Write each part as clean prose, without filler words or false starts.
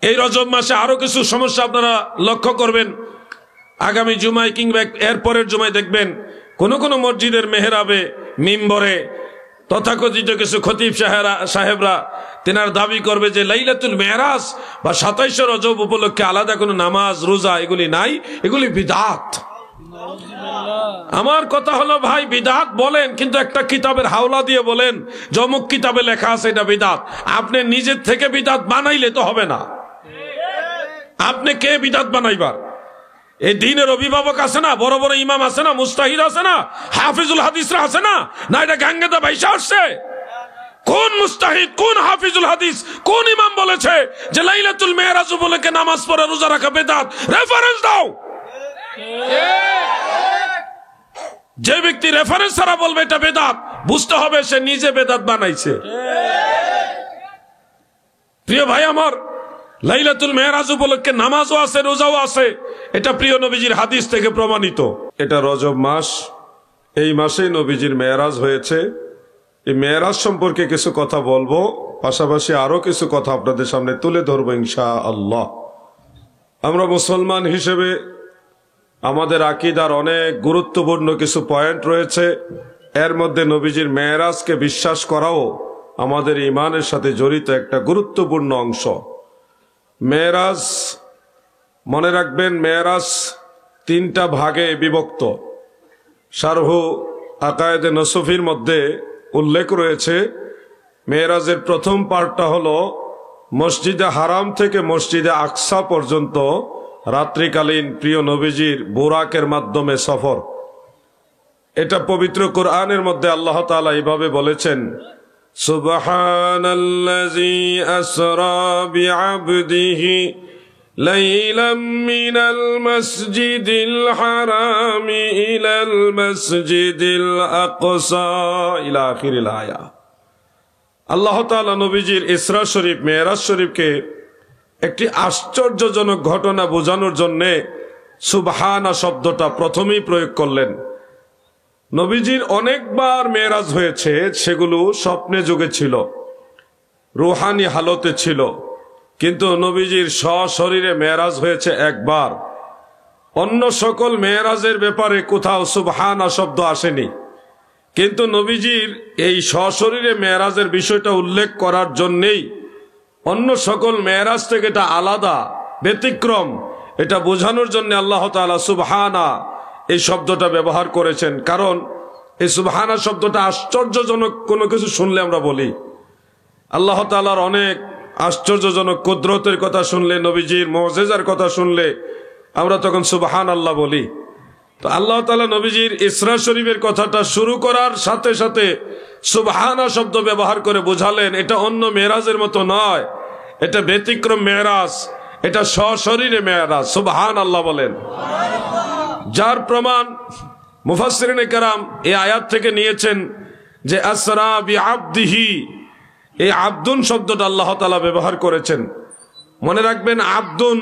এই রজব মাসে আরো কিছু সমস্যা আপনারা লক্ষ্য করবেন। আগামী জুমায় কিংবা এরপরের জুমায় দেখবেন কোন কোন মসজিদের মেহরাবে মিম্বরে তথাকথিত কিছু খতিব সাহেবরা তেনার দাবি করবে যে লাইলাতুল মেরাজ বা 27 রজব উপলক্ষে আলাদা কোনো নামাজ রোজা এগুলি নাই, এগুলি বিদআত। আমার কথা হলো ভাই, বিদআত বলেন কিন্তু একটা কিতাবের হাওলা দিয়ে বলেন যে অমুক কিতাবে লেখা আছে এটা বিদআত। আপনি নিজের থেকে বিদআত বানাইলে তো হবে না। আপনি কে বিদআত বানাইবার? এই দ্বীনের অভিভাবক আছে না, বড় বড় ইমাম আছে না, মুস্তাহিদ আছে না, হাফিজুল হাদিসরা আছে না, না এটা গাঙ্গেদা ভাইসা আসছে? কোন মুস্তাহিদ, কোন হাফিজুল হাদিস, কোন ইমাম বলেছে যে লাইলাতুল মেরাজ উপলক্ষে নামাজ পড়া রোজা রাখা বিদআত? রেফারেন্স দাও। যে ব্যক্তি রেফারেন্স ছাড়া বলবে এটা বিদআত, বুঝতে হবে সে নিজে বিদআত বানাইছে। প্রিয় ভাই আমার, লাইলাতুল মেরাজ উপলক্ষে নামাজও আছে, রোজাও আছে, এটা প্রিয় নবীজির হাদিস থেকে প্রমাণিত। এটা রজব মাস, এই মাসেই নবীজির মেরাজ হয়েছে। এই মেরাজ সম্পর্কে কিছু কথা বলবো, পাশাপাশি আরো কিছু কথা আপনাদের সামনে তুলে ধরবো ইনশাআল্লাহ। আমরা মুসলমান হিসেবে আমাদের আকীদার অনেক গুরুত্বপূর্ণ কিছু পয়েন্ট রয়েছে। এর মধ্যে নবীজির মেরাজকে বিশ্বাস করাও আমাদের ঈমানের সাথে জড়িত একটা গুরুত্বপূর্ণ অংশ। মেরাজ, মনে রাখবেন, মেরাজ 3টা ভাগে বিভক্ত। শারহু আকায়েদে নসফির মধ্যে উল্লেখ রয়েছে মেরাজের প্রথম পার্টটা হলো মসজিদে হারাম থেকে মসজিদে আকসা পর্যন্ত রাত্রিকালীন প্রিয় নবীজির বুরাকের মাধ্যমে সফর। এটা পবিত্র কোরআনের মধ্যে আল্লাহ তাআলা এইভাবে বলেছেন, সুবহানাল্লাযী আসরা বিআবদিহি লাইলাম মিনাল মাসজিদিল হারামি ইলাল মাসজিদিল আকসা ইলা আখিরিল আয়া। আল্লাহ তাআলা নবীজির ইসরা শরীফ, মেরাজ শরীফকে একটি আশ্চর্যজনক ঘটনা বোঝানোর জন্য সুবহানা শব্দটা প্রথমেই প্রয়োগ করলেন। নবীজির অনেকবার মেরাজ হয়েছে, সেগুলো স্বপ্নে যুগে ছিল, রুহানি হালতে ছিল, কিন্তু নবীজির সশরীরে মেরাজ হয়েছে একবার। অন্য সকল মেরাজের ব্যাপারে কোথাও সুবহানা শব্দ আসেনি, কিন্তু নবীজির এই সশরীরে মেরাজের বিষয়টা উল্লেখ করার জন্যেই অন্য সকল মেরাজ থেকে এটা আলাদা, ব্যতিক্রম, এটা বোঝানোর জন্য আল্লাহ তাআলা সুবহানা এই শব্দটা ব্যবহার করেছেন। কারণ এই সুবহানা শব্দটা আশ্চর্যজনক কোনো কিছু শুনলে আমরা বলি, আল্লাহ তাআলার অনেক আশ্চর্যজনক কুদরতের কথা শুনলে, নবীজির মুজিজার কথা শুনলে আমরা তখন সুবহানাল্লাহ বলি। তো আল্লাহ তাআলা নবীজির ইসরা শরীফের কথাটা শুরু করার সাথে সাথে সুবহানা শব্দ ব্যবহার করে বোঝালেন এটা অন্য মেরাজের মতো নয়, এটা ব্যতিক্রম মেরাজ, এটা সশরীরে মেরাজ। সুবহানাল্লাহ বলেন। যার প্রমাণ মুফাসসিরিনে কেরাম এই আয়াত থেকে নিয়েছেন যে আসরা বিআবদিহি, এই আব্দুন শব্দটা আল্লাহ তাআলা ব্যবহার করেছেন। মনে রাখবেন, আব্দুন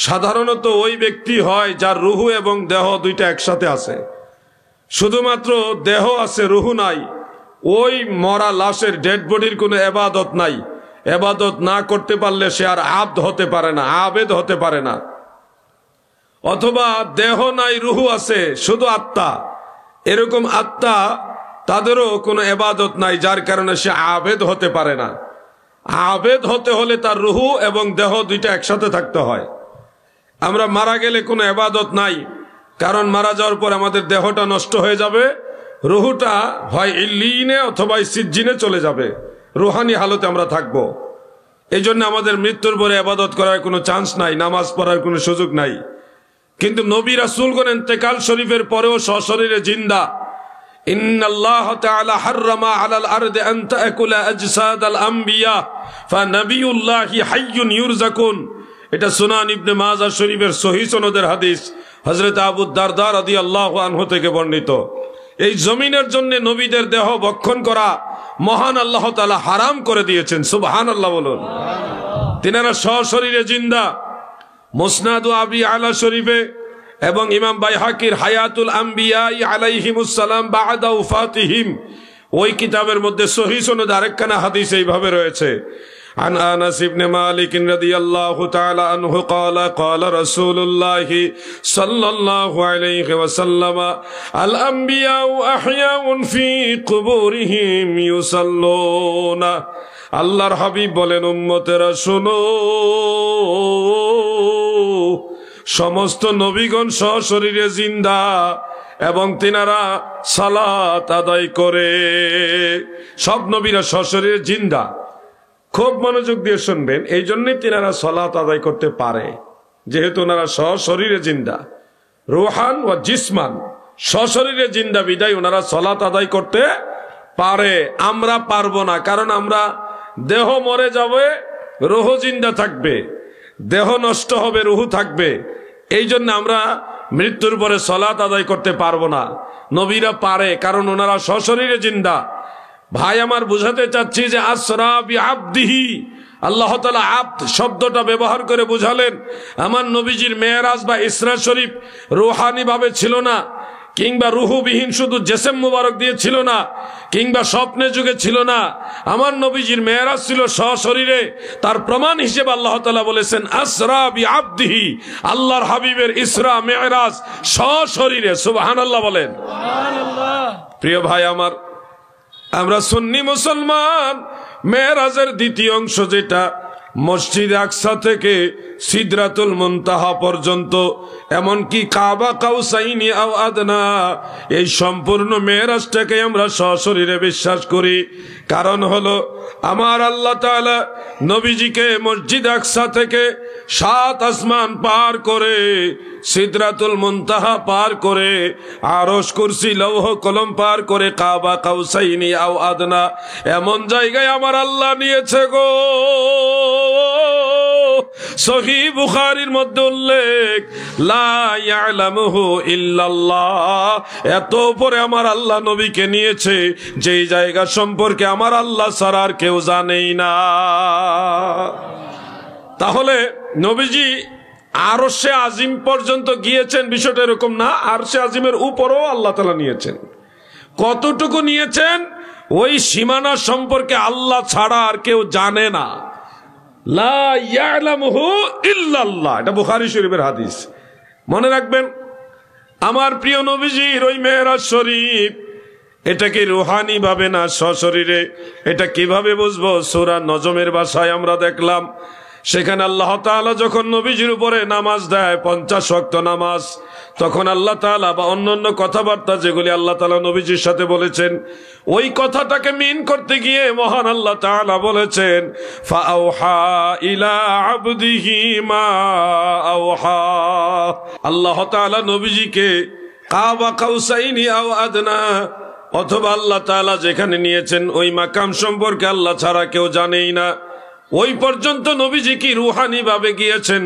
সাধারণত ওই ব্যক্তি হয় যার রুহু এবং দেহ দুইটা একসাথে আছে। শুধুমাত্র দেহ আছে, রুহু নাই। ওই মরা লাশের, ডেড বডির কোনো ইবাদত নাই। ইবাদত না করতে পারলে সে আর আব্দ হতে পারে না, আবেদ হতে পারে না। অথবা দেহ নাই, রুহু আছে, শুধু আত্মা, এরকম আত্মা তাদেরও কোনো ইবাদত নাই, যার কারণে সে আবেদ হতে পারে না। আবেদ হতে হলে তার রুহু এবং দেহ দুইটা একসাথে থাকতে হয়। আমরা মারা গেলে কোনো ইবাদত নাই, কারণ মারা যাওয়ার পর আমাদের দেহটা নষ্ট হয়ে যাবে, রুহুটা হয় ইল্লিনে অথবা সিজ্জিনে চলে যাবে, রুহানি হালতে আমরা থাকবো। এই জন্য আমাদের মৃত্যুর পরে ইবাদত করার কোনো চান্স নাই, নামাজ পড়ার কোনো সুযোগ নাই। কিন্তু নবী রাসূলগণ ইন্তেকাল শরীফের পরেও সশরীরে জিন্দা। ইন্নাল্লাহ তাআলা হাররামা আলাল আরদি আন তাকুলা আজসাদাল আমবিয়া ফানাবিয়ুল্লাহি হাইয়ুন ইউরযাকুন। এটা সুনান ইবনে মাজাহ শরীফের সহিহ সনদের হাদিস, হযরত আবু দারদা রাদিয়াল্লাহু আনহু থেকে বর্ণিত। এই জমিনের জন্য নবীদের দেহ ভক্ষণ করা মহান আল্লাহ তাআলা হারাম করে দিয়েছেন। সুবহানাল্লাহ বলুন। তিনারা সশরীরে জিন্দা। মুসনাদ আবি আলা শরীফে এবং ইমাম বাইহাকির হায়াতুল আম্বিয়া আলাইহিমুস সালাম বা'দা ওয়াফাতিহিম, ওই কিতাবের মধ্যে সহিহ সনদ আরেকখানা হাদিস এইভাবে রয়েছে, عن أنس بن مالك رضي الله تعالى عنه قال قال رسول الله صلى الله عليه وسلم الأنبياء أحياء في قبورهم يصلون আল্লাহর হাবিব বলেন, উম্মতেরা শোনো, সমস্ত নবীগণ সশরীরে জিন্দা এবং তিনারা সালাত আদায় করে। সব নবীরা সশরীরে জিন্দা। খুব মনোযোগ দিয়ে শুনবেন, এই জন্যই তিনারা সালাত আদায় করতে পারে, যেহেতু ওনারা সশরীরে জিন্দা, রুহান ও জিসমান, সশরীরে জিন্দা বিদায় ওনারা সালাত আদায় করতে পারে। আমরা পারবো না, কারণ আমরা দেহ মরে যাবে, রুহ জিন্দা থাকবে, দেহ নষ্ট হবে, রুহ থাকবে। এই জন্য আমরা মৃত্যুর পরে সালাত আদায় করতে পারবো না। নবীরা পারে, কারণ ওনারা সশরীরে জিন্দা। ভাই আমার, বুঝাতে চাচ্ছি যে আসরা বি আবদিহি, আল্লাহ তাআলা আব্দ শব্দটা ব্যবহার করে বুঝালেন আমার নবীজির মেরাজ বা ইসরা শরীফ রুহানি ভাবে ছিল না, কিংবা রুহুবিহীন শুধু জেসেম মুবারক দিয়ে ছিল না, কিংবা স্বপ্নে যুগে ছিল না। আমার নবীজির মেরাজ ছিল সশরীরে। তার প্রমাণ হিসেবে আল্লাহ তাআলা বলেছেন আসরা বি আবদিহি, আল্লাহর হাবিবের ইসরা মেরাজ সশরীরে। সুবহানাল্লাহ বলেন। সুবহানাল্লাহ। প্রিয় ভাই আমার, আমরা সুন্নি মুসলমান, মেরাজের দ্বিতীয় অংশ যেটা মসজিদ আকসা থেকে সিদরাতুল মুনতাহা পর্যন্ত, এমনকি কাবা কাউসাইনি আও আদনা, এই সম্পূর্ণ মেরাজটাকে আমরা সশরীরে বিশ্বাস করি। কারণ হলো আমার আল্লাহ তাআলা নবীজিকে মসজিদ আকসা থেকে 7 আসমান পার করে, সিদরাতুল মুনতাহা পার করে, আরশ কুরসি লৌহ কলম পার করে, কাবা কাউসাইনি আও আদনা এমন জায়গায় আমার আল্লাহ নিয়েছে গো। সহিহ বুখারীর মধ্যে উল্লেখ, লা ইয়ালামুহু ইল্লাল্লাহ, এত উপরে আমার আল্লাহ নবীকে নিয়েছে যেই জায়গা সম্পর্কে আমার আল্লাহ ছাড়া আর কেউ জানেই না। তাহলে নবীজি আরশে আজিম পর্যন্ত গিয়েছেন, বিষয়টা এরকম না। আরশে আজিমের উপরও আল্লাহ তাআলা নিয়েছেন। কতটুকু নিয়েছেন ওই সীমানা সম্পর্কে আল্লাহ ছাড়া আর কেউ জানে না। লা ইয়ালামুহু ইল্লাল্লাহ, এটা বুখারী শরীফের হাদিস। মনে রাখবেন, আমার প্রিয় নবীজির ওই মেরাজ শরীফ, এটা কি রুহানি ভাবে না সশরীরে? এটা কিভাবে বুঝবো? সূরা নজমের ভাষায় আমরা দেখলাম, সেখানে আল্লাহ তাআলা যখন নবীজির উপরে নামাজ দেয় 50 ওয়াক্ত নামাজ, তখন আল্লাহ তাআলা বা অন্যান্য কথাবার্তা যেগুলি আল্লাহ তাআলা নবীজির সাথে বলেছেন, ওই কথাটাকে মিন করতে গিয়ে মহান আল্লাহ তাআলা বলেছেন ফাআউহা ইলা আবদিহি মা আওহা। আল্লাহ তাআলা নবীজিকে কাবা কাউসাইনি আও আদনা, অথবা আল্লাহ তাআলা যেখানে নিয়েছেন ওই মাকাম সম্পর্কে আল্লাহ ছাড়া কেউ জানেই না। ওই পর্যন্ত নবীজি কি রুহানি ভাবে গিয়েছেন,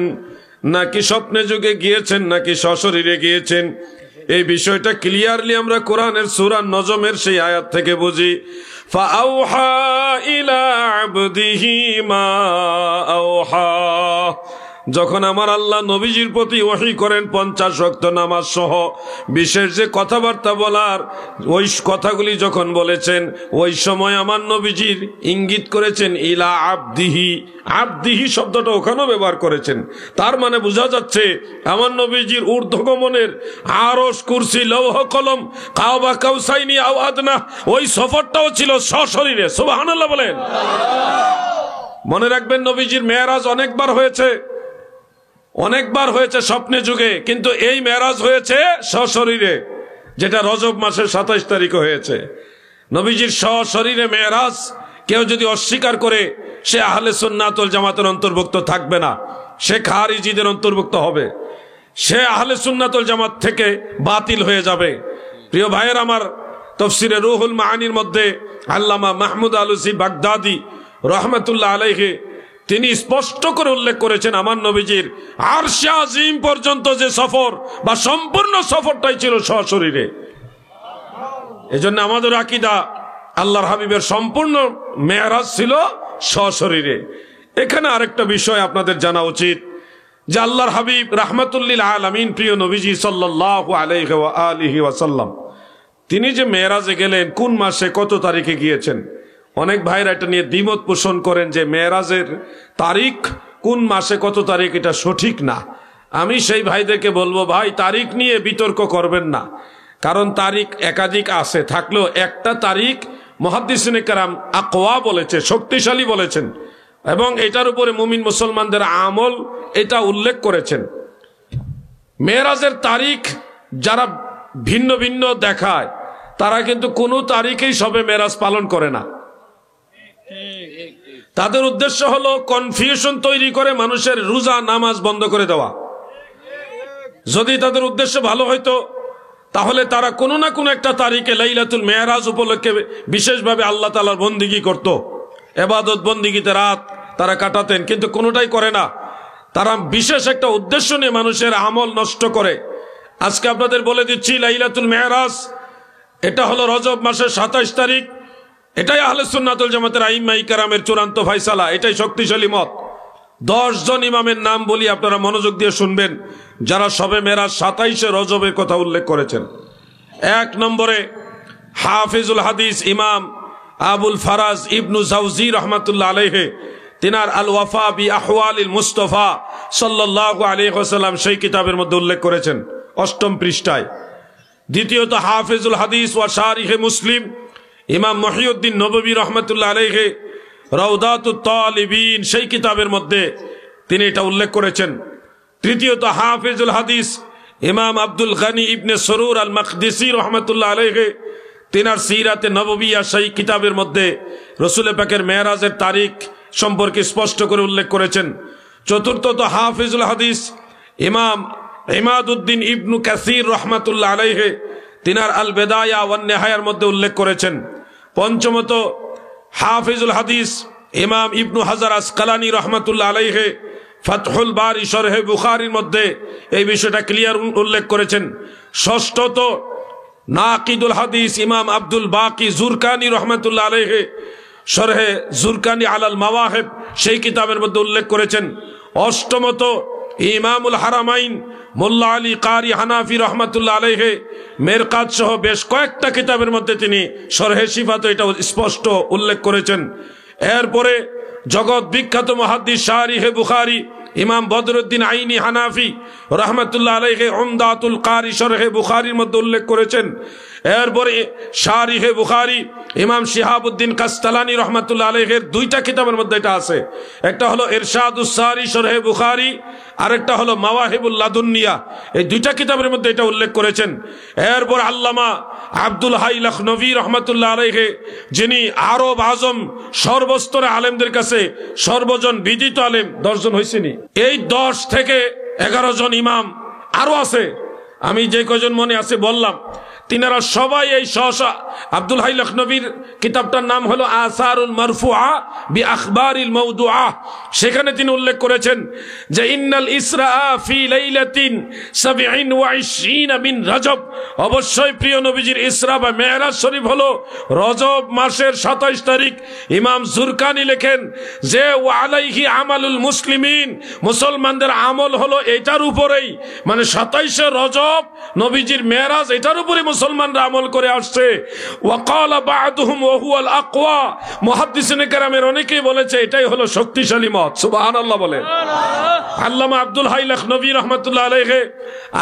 নাকি স্বপ্নে যুগে গিয়েছেন, নাকি সশরীরে গিয়েছেন? এই বিষয়টা ক্লিয়ারলি আমরা কোরআনের সূরা নজমের সেই আয়াত থেকে বুঝি। ফাআউহা ইলা আবদিহি মা আওহা, যখন আমার আল্লাহ নবীজির প্রতি ওহী করেন 50 ওয়াক্ত নামাজ সহ বিশেষ যে কথাবার্তা বলার, ওই কথাগুলি যখন বলেছেন, ওই সময় আমার নবীজির ইঙ্গিত করেছেন ইলা আবদিহি। আবদিহি শব্দটা ওখানেও ব্যবহার করেছেন। তার মানে বোঝা যাচ্ছে আমার নবীজির ঊর্ধ্বগমনের আরশ কুরসি লৌহ কলম কাবা কাউসাইনি আও আদনা, ওই সফরটাও ছিল সশরীরে। সুবহানাল্লাহ বলেন। মনে রাখবেন, নবীজির মেরাজ অনেকবার হয়েছে, অনেকবার হয়েছে স্বপ্নে যুগে, কিন্তু এই মেরাজ হয়েছে সশরীরে, যেটা রজব মাসের 27 তারিখে হয়েছে। নবীজির সশরীরে মেরাজ কেউ যদি অস্বীকার করে, সে আহলে সুন্নাত ওয়াল জামাতের অন্তর্ভুক্ত থাকবে না, সে খারিজিদের অন্তর্ভুক্ত হবে, সে আহলে সুন্নাত ওয়াল জামাত থেকে বাতিল হয়ে যাবে। প্রিয় ভাইয়ের আমার, তাফসীরে রুহুল মাআনির মধ্যে আল্লামা মাহমুদ আলুসি বাগদাদি রহমাতুল্লাহ আলাইহি তিনি স্পষ্ট করে উল্লেখ করেছেন, আমার নবীজির আরশে আজিম পর্যন্ত যে সফর বা সম্পূর্ণ সফরটাই ছিল সশরীরে। এজন্য আমাদের আকীদা, আল্লাহর হাবিবের সম্পূর্ণ মেরাজ ছিল সশরীরে। এখানে আরেকটা বিষয় আপনাদের জানা উচিত যে আল্লাহর হাবিব রাহমাতুল আলামিন প্রিয় নবীজি সাল্লাল্লাহু আলাইহি ওয়া আলিহি ওয়াসাল্লাম, তিনি যে মেরাজে গেলেন, কোন মাসে কত তারিখে গিয়েছেন, অনেক ভাইরা এটা নিয়ে দ্বিমত পোষণ করেন যে মেরাজের তারিখ কোন মাসে কত তারিখ এটা সঠিক না। আমি সেই ভাইদেরকে বলবো, ভাই তারিখ নিয়ে বিতর্ক করবেন না, কারণ তারিখ একাধিক আছে, থাকলেও একটা তারিখ মুহাদ্দিসিনে কেরাম আকওয়া বলেছে, শক্তিশালী বলেছেন, এবং এটার উপরে মুমিন মুসলমানদের আমল এটা উল্লেখ করেছেন। মেরাজের তারিখ যারা ভিন্ন ভিন্ন দেখায় তারা কিন্তু কোনো তারিখেই সবে মেরাজ পালন করে না। তাদের উদ্দেশ্য হলো কনফিউশন তৈরি করে মানুষের রোজা নামাজ বন্ধ করে দেওয়া। যদি তাদের উদ্দেশ্য ভালো হইতো তাহলে তারা কোনো না কোনো একটা তারিখে লাইলাতুল মেরাজ উপলক্ষে বিশেষভাবে আল্লাহ তাআলার বন্দিগি করত, ইবাদত বন্দিগিতে রাত তারা কাটাতেন, কিন্তু কোনোটাই করে না। তারা বিশেষ একটা উদ্দেশ্য নিয়ে মানুষের আমল নষ্ট করে। আজকে আপনাদের বলে দিচ্ছি, লাইলাতুল মেরাজ এটা হলো রজব মাসের 27 তারিখ। এটাই আহলে সুন্নাত ওয়াল জামাতের আইম্মায়ে কেরামের চূড়ান্ত ফয়সালা, এটাই শক্তিশালী মত। 10 জন ইমামের নাম বলি, আপনারা মনোযোগ দিয়ে শুনবেন, যারা সবে মেরাজ 27 রজবের কথা উল্লেখ করেছেন। 1 নম্বরে হাফিজুল হাদিস ইমাম আবুল ফারাজ ইবনু জাওজি রহমাতুল্লাহ আলাইহি, তিনার আল ওয়াফা বি আহওয়ালিল মুস্তাফা সাল্লাল্লাহু আলাইহি ওয়াসাল্লাম সেই কিতাবের মধ্যে উল্লেখ করেছেন 8ম পৃষ্ঠায়। দ্বিতীয়ত হাফিজুল হাদিস ওয়া শারিহে মুসলিম ইমাম মুহিউদ্দিন নববী রহমাতুল্লাহ আলাইহি রাউদাতুত তালিবিন সেই কিতাবের মধ্যে তিনি এটা উল্লেখ করেছেন। তৃতীয়ত হাফিজুল হাদিস ইমাম আব্দুল গনি ইবনে সরুর আল মাকদিসি রহমাতুল্লাহ আলাইহি তিনার সিরাতে নববিয়া সেই কিতাবের মধ্যে রাসূল পাকের মেরাজের তারিখ সম্পর্কে স্পষ্ট করে উল্লেখ করেছেন। চতুর্থত হাফিজুল হাদিস ইমাম ইমাদউদ্দিন ইবনু কাসির রহমাতুল্লাহ আলাইহি তিনার আল বেদায়া ওয়ান নিহায়ার মধ্যে উল্লেখ করেছেন। পঞ্চমত হাফিজুল হাদিস ইমাম ইবনু হাজার আসকালানি রহমাতুল্লাহ আলাইহি ফাতহুল বারি শরহে বুখারীর মধ্যে এই বিষয়টা ক্লিয়ার উল্লেখ করেছেন। ষষ্ঠত নাকিদুল হাদিস ইমাম আব্দুল বাকি জুরকানি রহমাতুল্লাহ আলাইহি শরহে জুরকানি আলাল মাওয়াহিব সেই কিতাবের মধ্যে উল্লেখ করেছেন। অষ্টমত ইমামুল হারামাইন মোল্লা আলী কারি হানাফি রহমাতুল্লাহ আলাইহি মেরকাত সহ বেশ কয়েকটা কিতাবের মধ্যে তিনি শরহে সিফাত এটা স্পষ্ট উল্লেখ করেছেন। এরপরে জগৎ বিখ্যাত মুহাদ্দিস শারিহে বুখারী ইমাম বদরুদ্দিন আইনি হানাফি রহমাতুল্লাহ আলাইহি উমদাতুল কারি শরহে বুখারীর মধ্যে উল্লেখ করেছেন। এরপরে শারিহে বুখারী ইমাম শিহাবুদ্দিন কাস্তালানি রহমাতুল্লাহ আলাইহির 2টা কিতাবের মধ্যে এটা আছে। একটা হলো ইরশাদুস সারি শরহে বুখারী, আরেকটা হলো মাওয়াহিবুল লাদুন্নিয়া। এই 2টা কিতাবের মধ্যে এটা উল্লেখ করেছেন। এরপর আল্লামা আব্দুল হাই লখনভী রহমাতুল্লাহ আলাইহি, যিনি আরব আজম সর্বস্তরে আলেমদের কাছে সর্বজন বিদিত আলেম, 10 জন হয়েছেনি। এই 10 থেকে 11 জন ইমাম আরো আছে, আমি যে কজন মনে আছে বললাম, তিনারা সবাই এই সহসা আব্দুল হাই লখনভীর কিতাবটার নাম হলো আসারুল মারফুআ বি আখবারিল মাওদুআ। সেখানে তিনি উল্লেখ করেছেন যে ইন্নাল ইসরা ফি লাইলাতিন 27 মিন রজব, অবশ্যই প্রিয় নবীজির ইসরা বা মেরাজ শরীফ হলো রজব মাসের 27 তারিখ। ইমাম জুরকানি লেখেন যে ওয়া আলাইহি আমালুল মুসলিমিন, মুসলমানদের আমল হলো এটার উপরেই, মানে 27 রজব নবীজির মেরাজ এটার উপরে মুসলমানরা আমল করে আসছে। ওয়াকালা বা'দুহুম ওয়া হুয়াল আকওয়া, মুহাদ্দিসিনে কেরামের অনেকেই বলেছে এটাই হলো শক্তিশালী মত। সুবহানাল্লাহ বলেন। আল্লামা আব্দুল হাই লখনভী রাহমাতুল্লাহ আলাইহি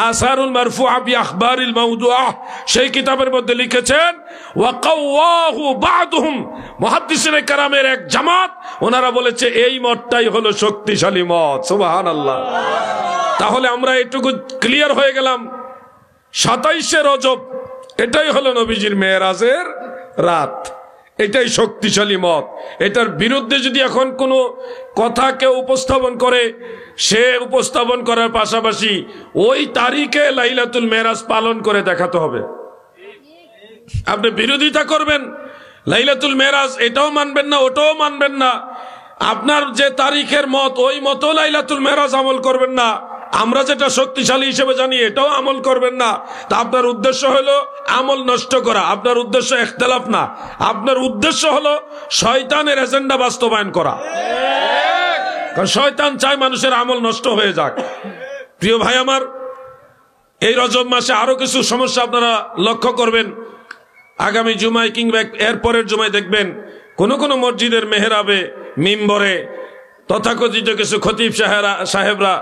আসারুল মারফুআ বি আখবারিল মাওদুআ সেই কিতাবের মধ্যে লিখেছেন ওয়া কাওয়াহু বা'দুহুম, মুহাদ্দিসিনে কেরামের এক জামাত ওনারা বলেছে এই মতটাই হলো শক্তিশালী মত। সুবহানাল্লাহ। তাহলে আমরা এটুকু ক্লিয়ার হয়ে গেলাম, 27 রজব এটাই হলো নবীজির মেরাজের রাত, এটাই শক্তিশালী মত। এটার বিরুদ্ধে যদি এখন কোনো কথা কেউ উপস্থাপন করে, সে উপস্থাপন করার পাশাপাশি ওই তারিখে লাইলাতুল মেরাজ পালন করে দেখাতে হবে। আপনি বিরোধিতা করবেন, লাইলাতুল মেরাজ এটাও মানবেন না ওটাও মানবেন না, আপনার যে তারিখের মত ওই মতো লাইলাতুল মেরাজ আমল করবেন না, আমরা যেটা শক্তিশালী হিসেবে জানি এটাও আমল করবেন না। তা আপনার উদ্দেশ্য হলো আমল নষ্ট করা, আপনার উদ্দেশ্য ইখতিলাফ না, আপনার উদ্দেশ্য হলো শয়তানের এজেন্ডা বাস্তবায়ন করা। কারণ শয়তান চায় মানুষের আমল নষ্ট হয়ে যাক। প্রিয় ভাই আমার, এই রজব মাসে আরো কিছু সমস্যা আপনারা লক্ষ্য করবেন। আগামী জুমায় কিংবা এরপরের জুমায় দেখবেন কোন কোন মসজিদের মেহরাবে মিম্বরে তথাকথিত কিছু খতিব সাহেবরা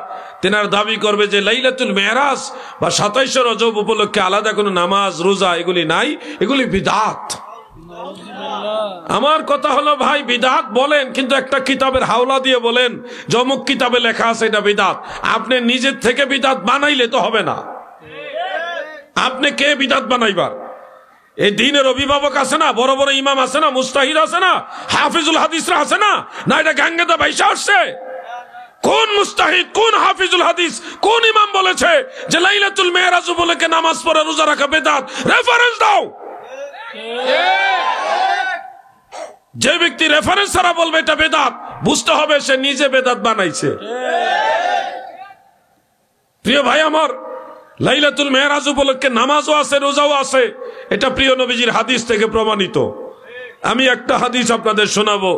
তেনার দাবি করবে যে লাইলাতুল মেরাজ বা 27 রজব উপলক্ষে আলাদা কোনো নামাজ রোজা এগুলি নাই, এগুলি বিদআত। আমার কথা হলো ভাই, বিদআত বলেন কিন্তু একটা কিতাবের হাওলা দিয়ে বলেন যে অমুক কিতাবে লেখা আছে এটা বিদআত। আপনি নিজের থেকে বিদআত বানাইলে তো হবে না। আপনি কে বিদআত বানাইবার? এই দ্বীনের অভিভাবক আছে না, বড় বড় ইমাম আছে না, মুস্তাহিদ আছে না, হাফিজুল হাদিসরা আছে না, না এটা গাঙ্গেদা ভাইসা আসছে? কোন মুস্তাহিদ, কোন হাফিজুল হাদিস, কোন ইমাম বলেছে যে লাইলাতুল মেরাজ উপলক্ষে নামাজ পড়া রোজা রাখা বিদআত? রেফারেন্স দাও। যে ব্যক্তি রেফারেন্স ছাড়া বলবে এটা বিদআত, বুঝতে হবে সে নিজে বিদআত বানাইছে। প্রিয় ভাই আমার, লাইলাতুল মেরাজ উপলক্ষে নামাজও আছে, রোজাও আছে, এটা প্রিয় নবীজির হাদিস থেকে প্রমাণিত। আমি একটা হাদিস আপনাদের শোনাবো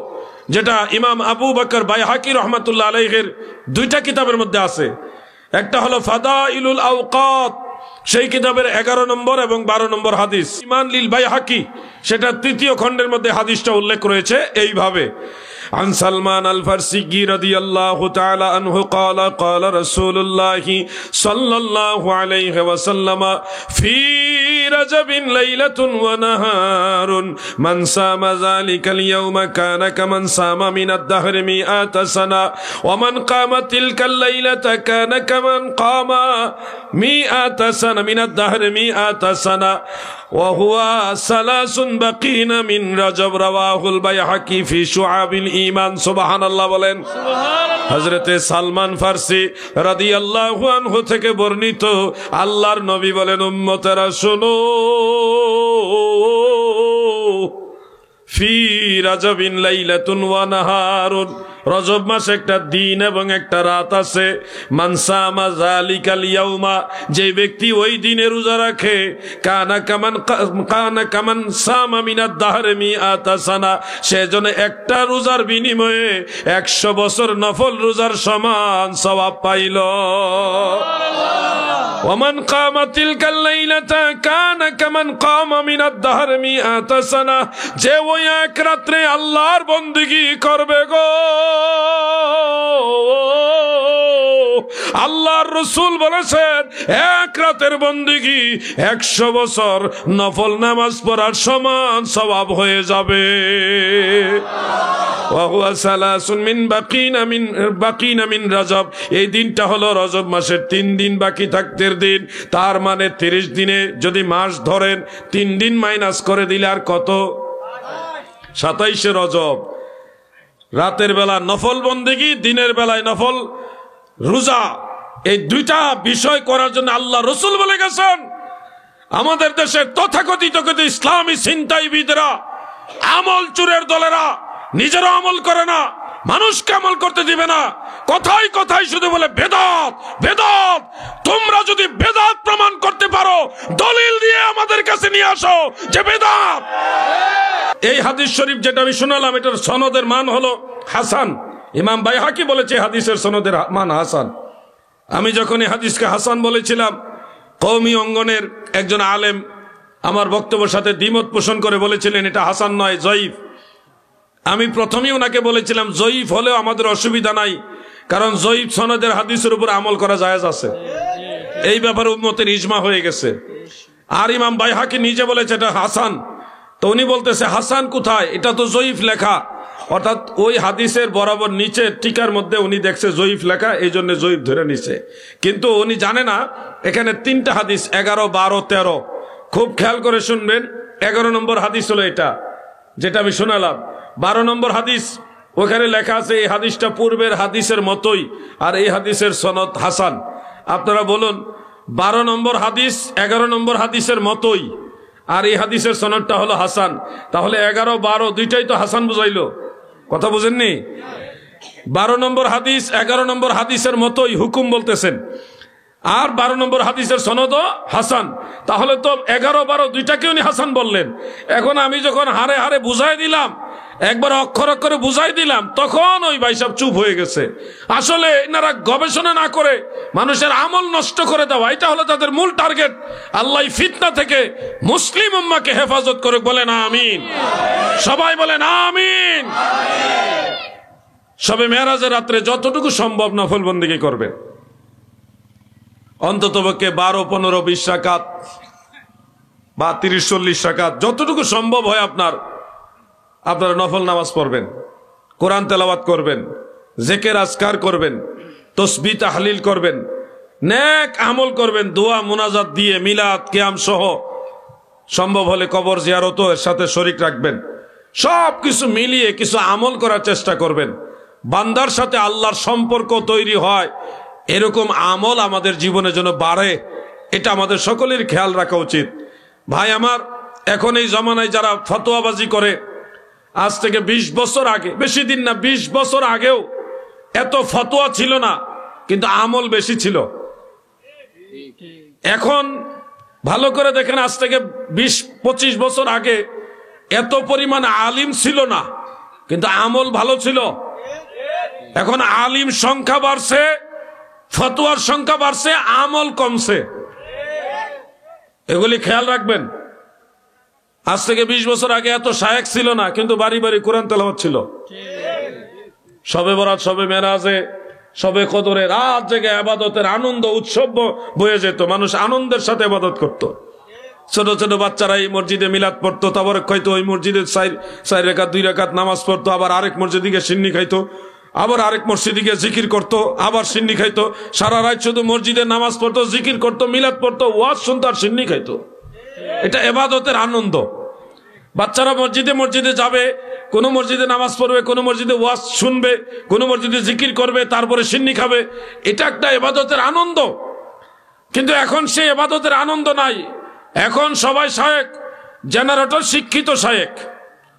যেটা ইমাম আবু বকর বাইহাকি রহমাতুল্লাহ আলাইহির দুইটা কিতাবের মধ্যে আছে। একটা হলো ফাদাইলুল আওকাত, সেই কিতাবের 11 নম্বর এবং 12 নম্বর হাদিস। ইমান লিল বাইহাকি, সেটা 3য় খণ্ডের মধ্যে হাদিসটা উল্লেখ রয়েছে এইভাবে: عن سلمان الفارسي رضي الله تعالى عنه قال قال رسول الله صلى الله عليه وسلم في رجب ليلة ونهار من صام ذلك اليوم كان كمن صام من الدهر 100 سنة ومن قام تلك الليلة كان كمن قام 100 سنة من الدهر 100 سنة وهو 3 بقين من رجب رواه البيهقي في شعاب الإيمان। سبحان الله বলেন। হযরতে সালমান ফারসি রাদিয়াল্লাহু আনহু থেকে বর্ণিত, আল্লাহর নবী বলেন, উম্মতেরা শোনো, ফি রাজবিন লাইলাতুন ওয়া নাহারুন, রজব মাসে একটা দিন এবং একটা রাত আছে। মান সামা যালিকাল ইয়াউমা, যে ব্যক্তি ওই দিনে রোজা রাখে, কানা কামান সামা মিনাদ দাহরি 100 সানা, সেজন্য একটা রোজার বিনিময়ে 100 বছর নফল রোজার সমান সওয়াব পাইল। ওমান কামা তিলকাল লাইলাতা কানা কামান কামা মিনাদ দাহরি 100 সানা, যে ওই এক রাত্রে আল্লাহর বন্দেগী করবে গো, আল্লাহর রাসূল বলেছেন এক রাতের বন্দেগী 100 বছর নফল নামাজ পড়ার সমান সওয়াব হয়ে যাবে। ওয়া সালাসুন মিন বাকিনা মিন রজব, এই দিনটা হলো রজব মাসের 3 দিন বাকি থাকতের দিন। তার মানে 30 দিনে যদি মাস ধরেন, 3 দিন মাইনাস করে দিলে আর কত? 27 রজব। রাতের বেলা নফল বন্দেগী, দিনের বেলায় নফল রোজা, এই দুইটা বিষয় করার জন্য আল্লাহ রাসূল বলে গেছেন। আমাদের দেশের তথাকথিত ইসলামী ছিনতাইবিদরা, আমল চোরের দলেরা নিজেরা আমল করে না, মানুষকে আমল করতে দিবে না, কথাই কথাই শুধু বলে বেদাত বেদাত। তোমরা যদি বেদাত প্রমাণ করতে পারো, দলিল দিয়ে আমাদের কাছে নিয়ে আসো যে বেদাত। এই হাদিস শরীফ যেটা আমি শোনালাম, এটার সনদের মান হলো হাসান। ইমাম বাইহাকি বলেছে হাদিসের সনদের মান হাসান। আমি যখন এই হাদিসকে হাসান বলেছিলাম, কওমি অঙ্গনের একজন আলেম আমার বক্তব্যের সাথে দ্বিমত পোষণ করে বলেছিলেন এটা হাসান নয়, জয়ীফ। আমি প্রথমেই ওনাকে বলেছিলাম জয়ীফ হলেও আমাদের অসুবিধা নাই, কারণ জয়ীফ সনদের হাদিসের উপর আমল করা জায়েজ আছে। এই ব্যাপারে উম্মতের ইজমা হয়ে গেছে। আর ইমাম বাইহাকি নিজে বলেছে এটা হাসান, তো উনি বলতেছে হাসান কোথায়, এটা তো জয়ীফ লেখা। অর্থাৎ ওই হাদিসের বরাবর নিচে টিকার মধ্যে উনি দেখছে জয়ীফ লেখা, এই জন্য জয়ীফ ধরে নিছে। কিন্তু উনি জানে না এখানে 3টা হাদিস, 11, 12, 13। খুব খেয়াল করে শুনবেন। 11 নম্বর হাদিস হলো এটা যেটা আমি শোনালাম। 12 নম্বর হাদিস, ওখানে লেখা আছে এই হাদিসটা পূর্বের হাদিসের মতোই, আর এই হাদিসের সনদ হাসান। আপনারা বলুন, 12 নম্বর হাদিস 11 নম্বর হাদিসের মতোই, আর এই হাদিসের সনদটা হলো হাসান। তাহলে 11, 12 দুইটাই তো হাসান বুঝাইলো, কথা বুঝেননি? 12 নম্বর হাদিস 11 নম্বর হাদিসের মতোই হুকুম বলতেছেন। আর 12 নম্বর হাদিসের সনদ হাসান। তাহলে তো 11, 12 দুইটাকে উনি হাসান বললেন। এখন আমি যখন হারে হারে বুঝাই দিলাম, একবার অক্ষর অক্ষরে বুঝাই দিলাম, তখন ওই ভাই সাহেব চুপ হয়ে গেছে। আসলে এনারা গবেষণা না করে মানুষের আমল নষ্ট করে দেওয়া, এটা হলো তাদের মূল টার্গেট। আল্লাহ ফিতনা থেকে মুসলিম উম্মাহকে হেফাজত করে, বলেন আমিন। সবাই বলেন আমিন। সবে মেরাজের রাত্রে যতটুকু সম্ভব নফল বন্দেগী করবেন, অন্ততপক্ষে 12, 15, 20 রাকাত বা 30, 40 রাকাত, যতটুকু সম্ভব হয় আপনারা নফল নামাজ পড়বেন, কোরআন তেলাওয়াত করবেন, জিকির আজকার করবেন, তাসবিহ তাহলিল করবেন, নেক আমল করবেন, দোয়া মুনাজাত দিয়ে মিলাদ কিয়াম সহ, সম্ভব হলে কবর জিয়ারতও এর সাথে শরীক রাখবেন। সব কিছু মিলিয়ে কিছু আমল করার চেষ্টা করবেন। বান্দার সাথে আল্লাহর সম্পর্ক তৈরি হয়, এরকম আমল আমাদের জীবনে যেন বাড়ে, এটা আমাদের সকলের খেয়াল রাখা উচিত। ভাই আমার, এখন এই জমানায় যারা ফতোয়াবাজি করে, আজ থেকে 20 বছর আগে, বেশি দিন না, 20 বছর আগেও এত ফতোয়া ছিল না, কিন্তু আমল বেশি ছিল। এখন ভালো করে দেখেন, আজ থেকে 20-25 বছর আগে এত পরিমাণে আলিম ছিল না, কিন্তু আমল ভালো ছিল। এখন আলিম সংখ্যা বাড়ছে, ফতোয়ার সংখ্যা বাড়ছে, আমল কমছে। এগুলি খেয়াল রাখবেন। আজ থেকে 20 বছর আগে এত শায়েখ ছিল না, কিন্তু বাড়ি বাড়ি কোরআন তেলাওয়াত ছিল। শবে বরাত, শবে মেরাজে, শবে কদরে রাত জেগে ইবাদতের আনন্দ উৎসব বয়ে যেত, মানুষ আনন্দের সাথে ইবাদত করত। ছোট ছোট বাচ্চারা এই মসজিদে মিলাদ পড়তো, তারপরে খাইতো, ওই মসজিদে 4 রাকাত 2 রাকাত নামাজ পড়তো, আবার আরেক মসজিদে গিয়ে সিন্নি খাইতো, আবার আরেক মসজিদে গিয়ে জিকির করতো, আবার সিন্নি খাইতো। সারা রাত শুধু মসজিদে নামাজ পড়তো, জিকির করতো, মিলাদ পড়তো, ওয়াজ শুনতো আর সিন্নি খাইতো। এটা ইবাদতের আনন্দ। বাচ্চারা মসজিদে মসজিদে যাবে, কোন মসজিদে নামাজ পড়বে, কোন মসজিদে ওয়াজ শুনবে, কোন মসজিদে জিকির করবে, তারপরে সিন্নি খাবে। এটা একটা ইবাদতের আনন্দ। কিন্তু এখন সেই ইবাদতের আনন্দ নাই। এখন সবাই শায়েখ, জেনারেটর শিক্ষিত শায়েখ,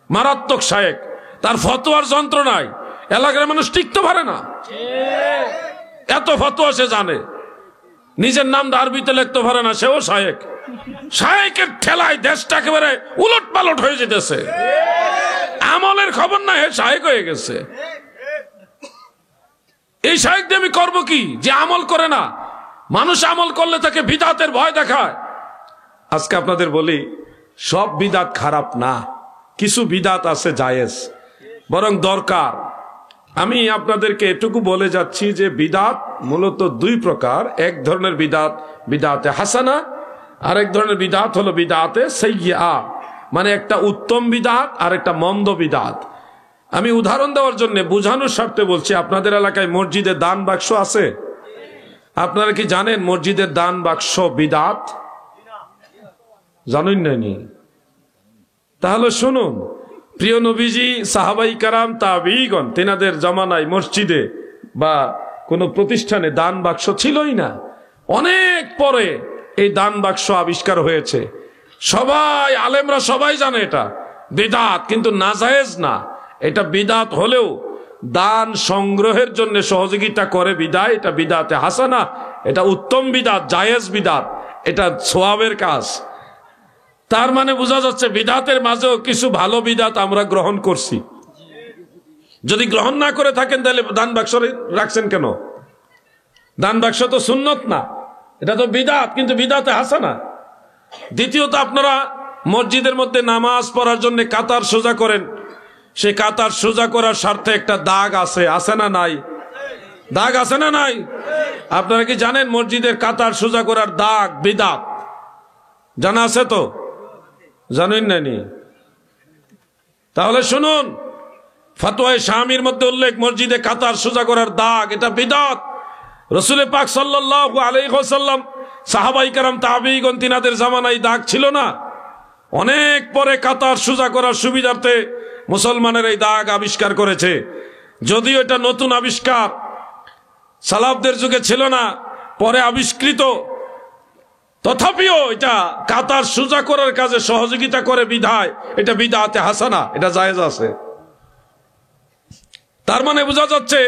মারাত্মক শায়েখ, তার ফতোয়ার যন্ত্র নাই, এলাকার মানুষ টিকতে পারে না, এত ফতোয়া সে জানে। নিজের নাম আরবিতে লিখতে পারে না, সেও শায়েখ। শায়েখের ঠেলায় দেশটা একেবারে উলট পালট হয়ে যেতেছে। আমলের খবর না, হে শায়েখ হয়ে গেছে। এই শায়েখ দিয়ে আমি করবো কি, যে আমল করে না? মানুষ আমল করলে তাকে বিদাতের ভয় দেখায়। আজকে আপনাদের বলি, সব বিদাত খারাপ না, কিছু বিদাত আছে জায়েজ, বরং দরকার। আমি আপনাদেরকে এটুকু বলে যাচ্ছি যে বিদাত মূলত 2 প্রকার। এক ধরনের বিদাত বিদাতে হাসানা, আরেক ধরনের বিদাত হলো বিদাতে সাইয়্যা, মানে একটা উত্তম বিদাত আর একটা মন্দ বিদাত। আমি উদাহরণ দেওয়ার জন্য বোঝানোর স্বার্থে বলছি, আপনাদের এলাকায় মসজিদে দান বাক্স আছে? আপনারা কি জানেন মসজিদের দান বাক্স বিদাত? জানেন না? তাহলে শুনুন, প্রিয় নবীজি, সাহাবাই কারাম, তাবিঈগণ, তেনাদের জামানায় মসজিদে বা কোনো প্রতিষ্ঠানে দান বাক্স ছিলই না। অনেক পরে এই দান বাক্স আবিষ্কার হয়েছে। সবাই আলেমরা সবাই জানে এটা বিদাত, কিন্তু নাজায়েজ না। এটা বিদাত হলেও দান সংগ্রহের জন্য সহযোগিতা করে বিদায়, এটা বিদাতে হাসানা, এটা উত্তম বিদাত, জায়েজ বিদাত, এটা সওয়াবের কাজ। তার মানে বোঝা যাচ্ছে বিদাতের মাঝেও কিছু ভালো বিদাত আমরা গ্রহণ করছি। যদি গ্রহণ না করে থাকেন তাহলে দান বাক্স রাখছেন কেন? দান বাক্স তো সুন্নত না, এটা তো বিদাত, কিন্তু বিদাতে হাসানা। দ্বিতীয়ত, আপনারা মসজিদের মধ্যে নামাজ পড়ার জন্য কাতার সোজা করেন, সেই কাতার সোজা করার স্বার্থে একটা দাগ আছে না নাই? দাগ আছে না নাই? আপনারা কি জানেন মসজিদের কাতার সোজা করার দাগ বিদাত? জানা আছে তো? জানেন না? তাহলে শুনুন, ফতোয়ায়ে শামির মধ্যে উল্লেখ, মসজিদে কাতার সোজা করার দাগ এটা বিদাত। রাসূল পাক সাল্লাল্লাহু আলাইহি ওয়াসাল্লাম, সাহাবায়ে কেরাম, তাবিঈগণ, তিনাদের জামানায় দাগ ছিল না। অনেক পরে কাতার সোজা করার সুবিধার্থে মুসলমানের এই দাগ আবিষ্কার করেছে। যদিও এটা নতুন আবিষ্কার, সালাফদের যুগে ছিল না, পরে আবিষ্কৃত, তথাপিও এটা কাতার সোজা করার কাজে সহযোগিতা করে বিধায় এটা বিদাতে হাসানা, এটা জায়েজ আছে। তার মানে বোঝা যাচ্ছে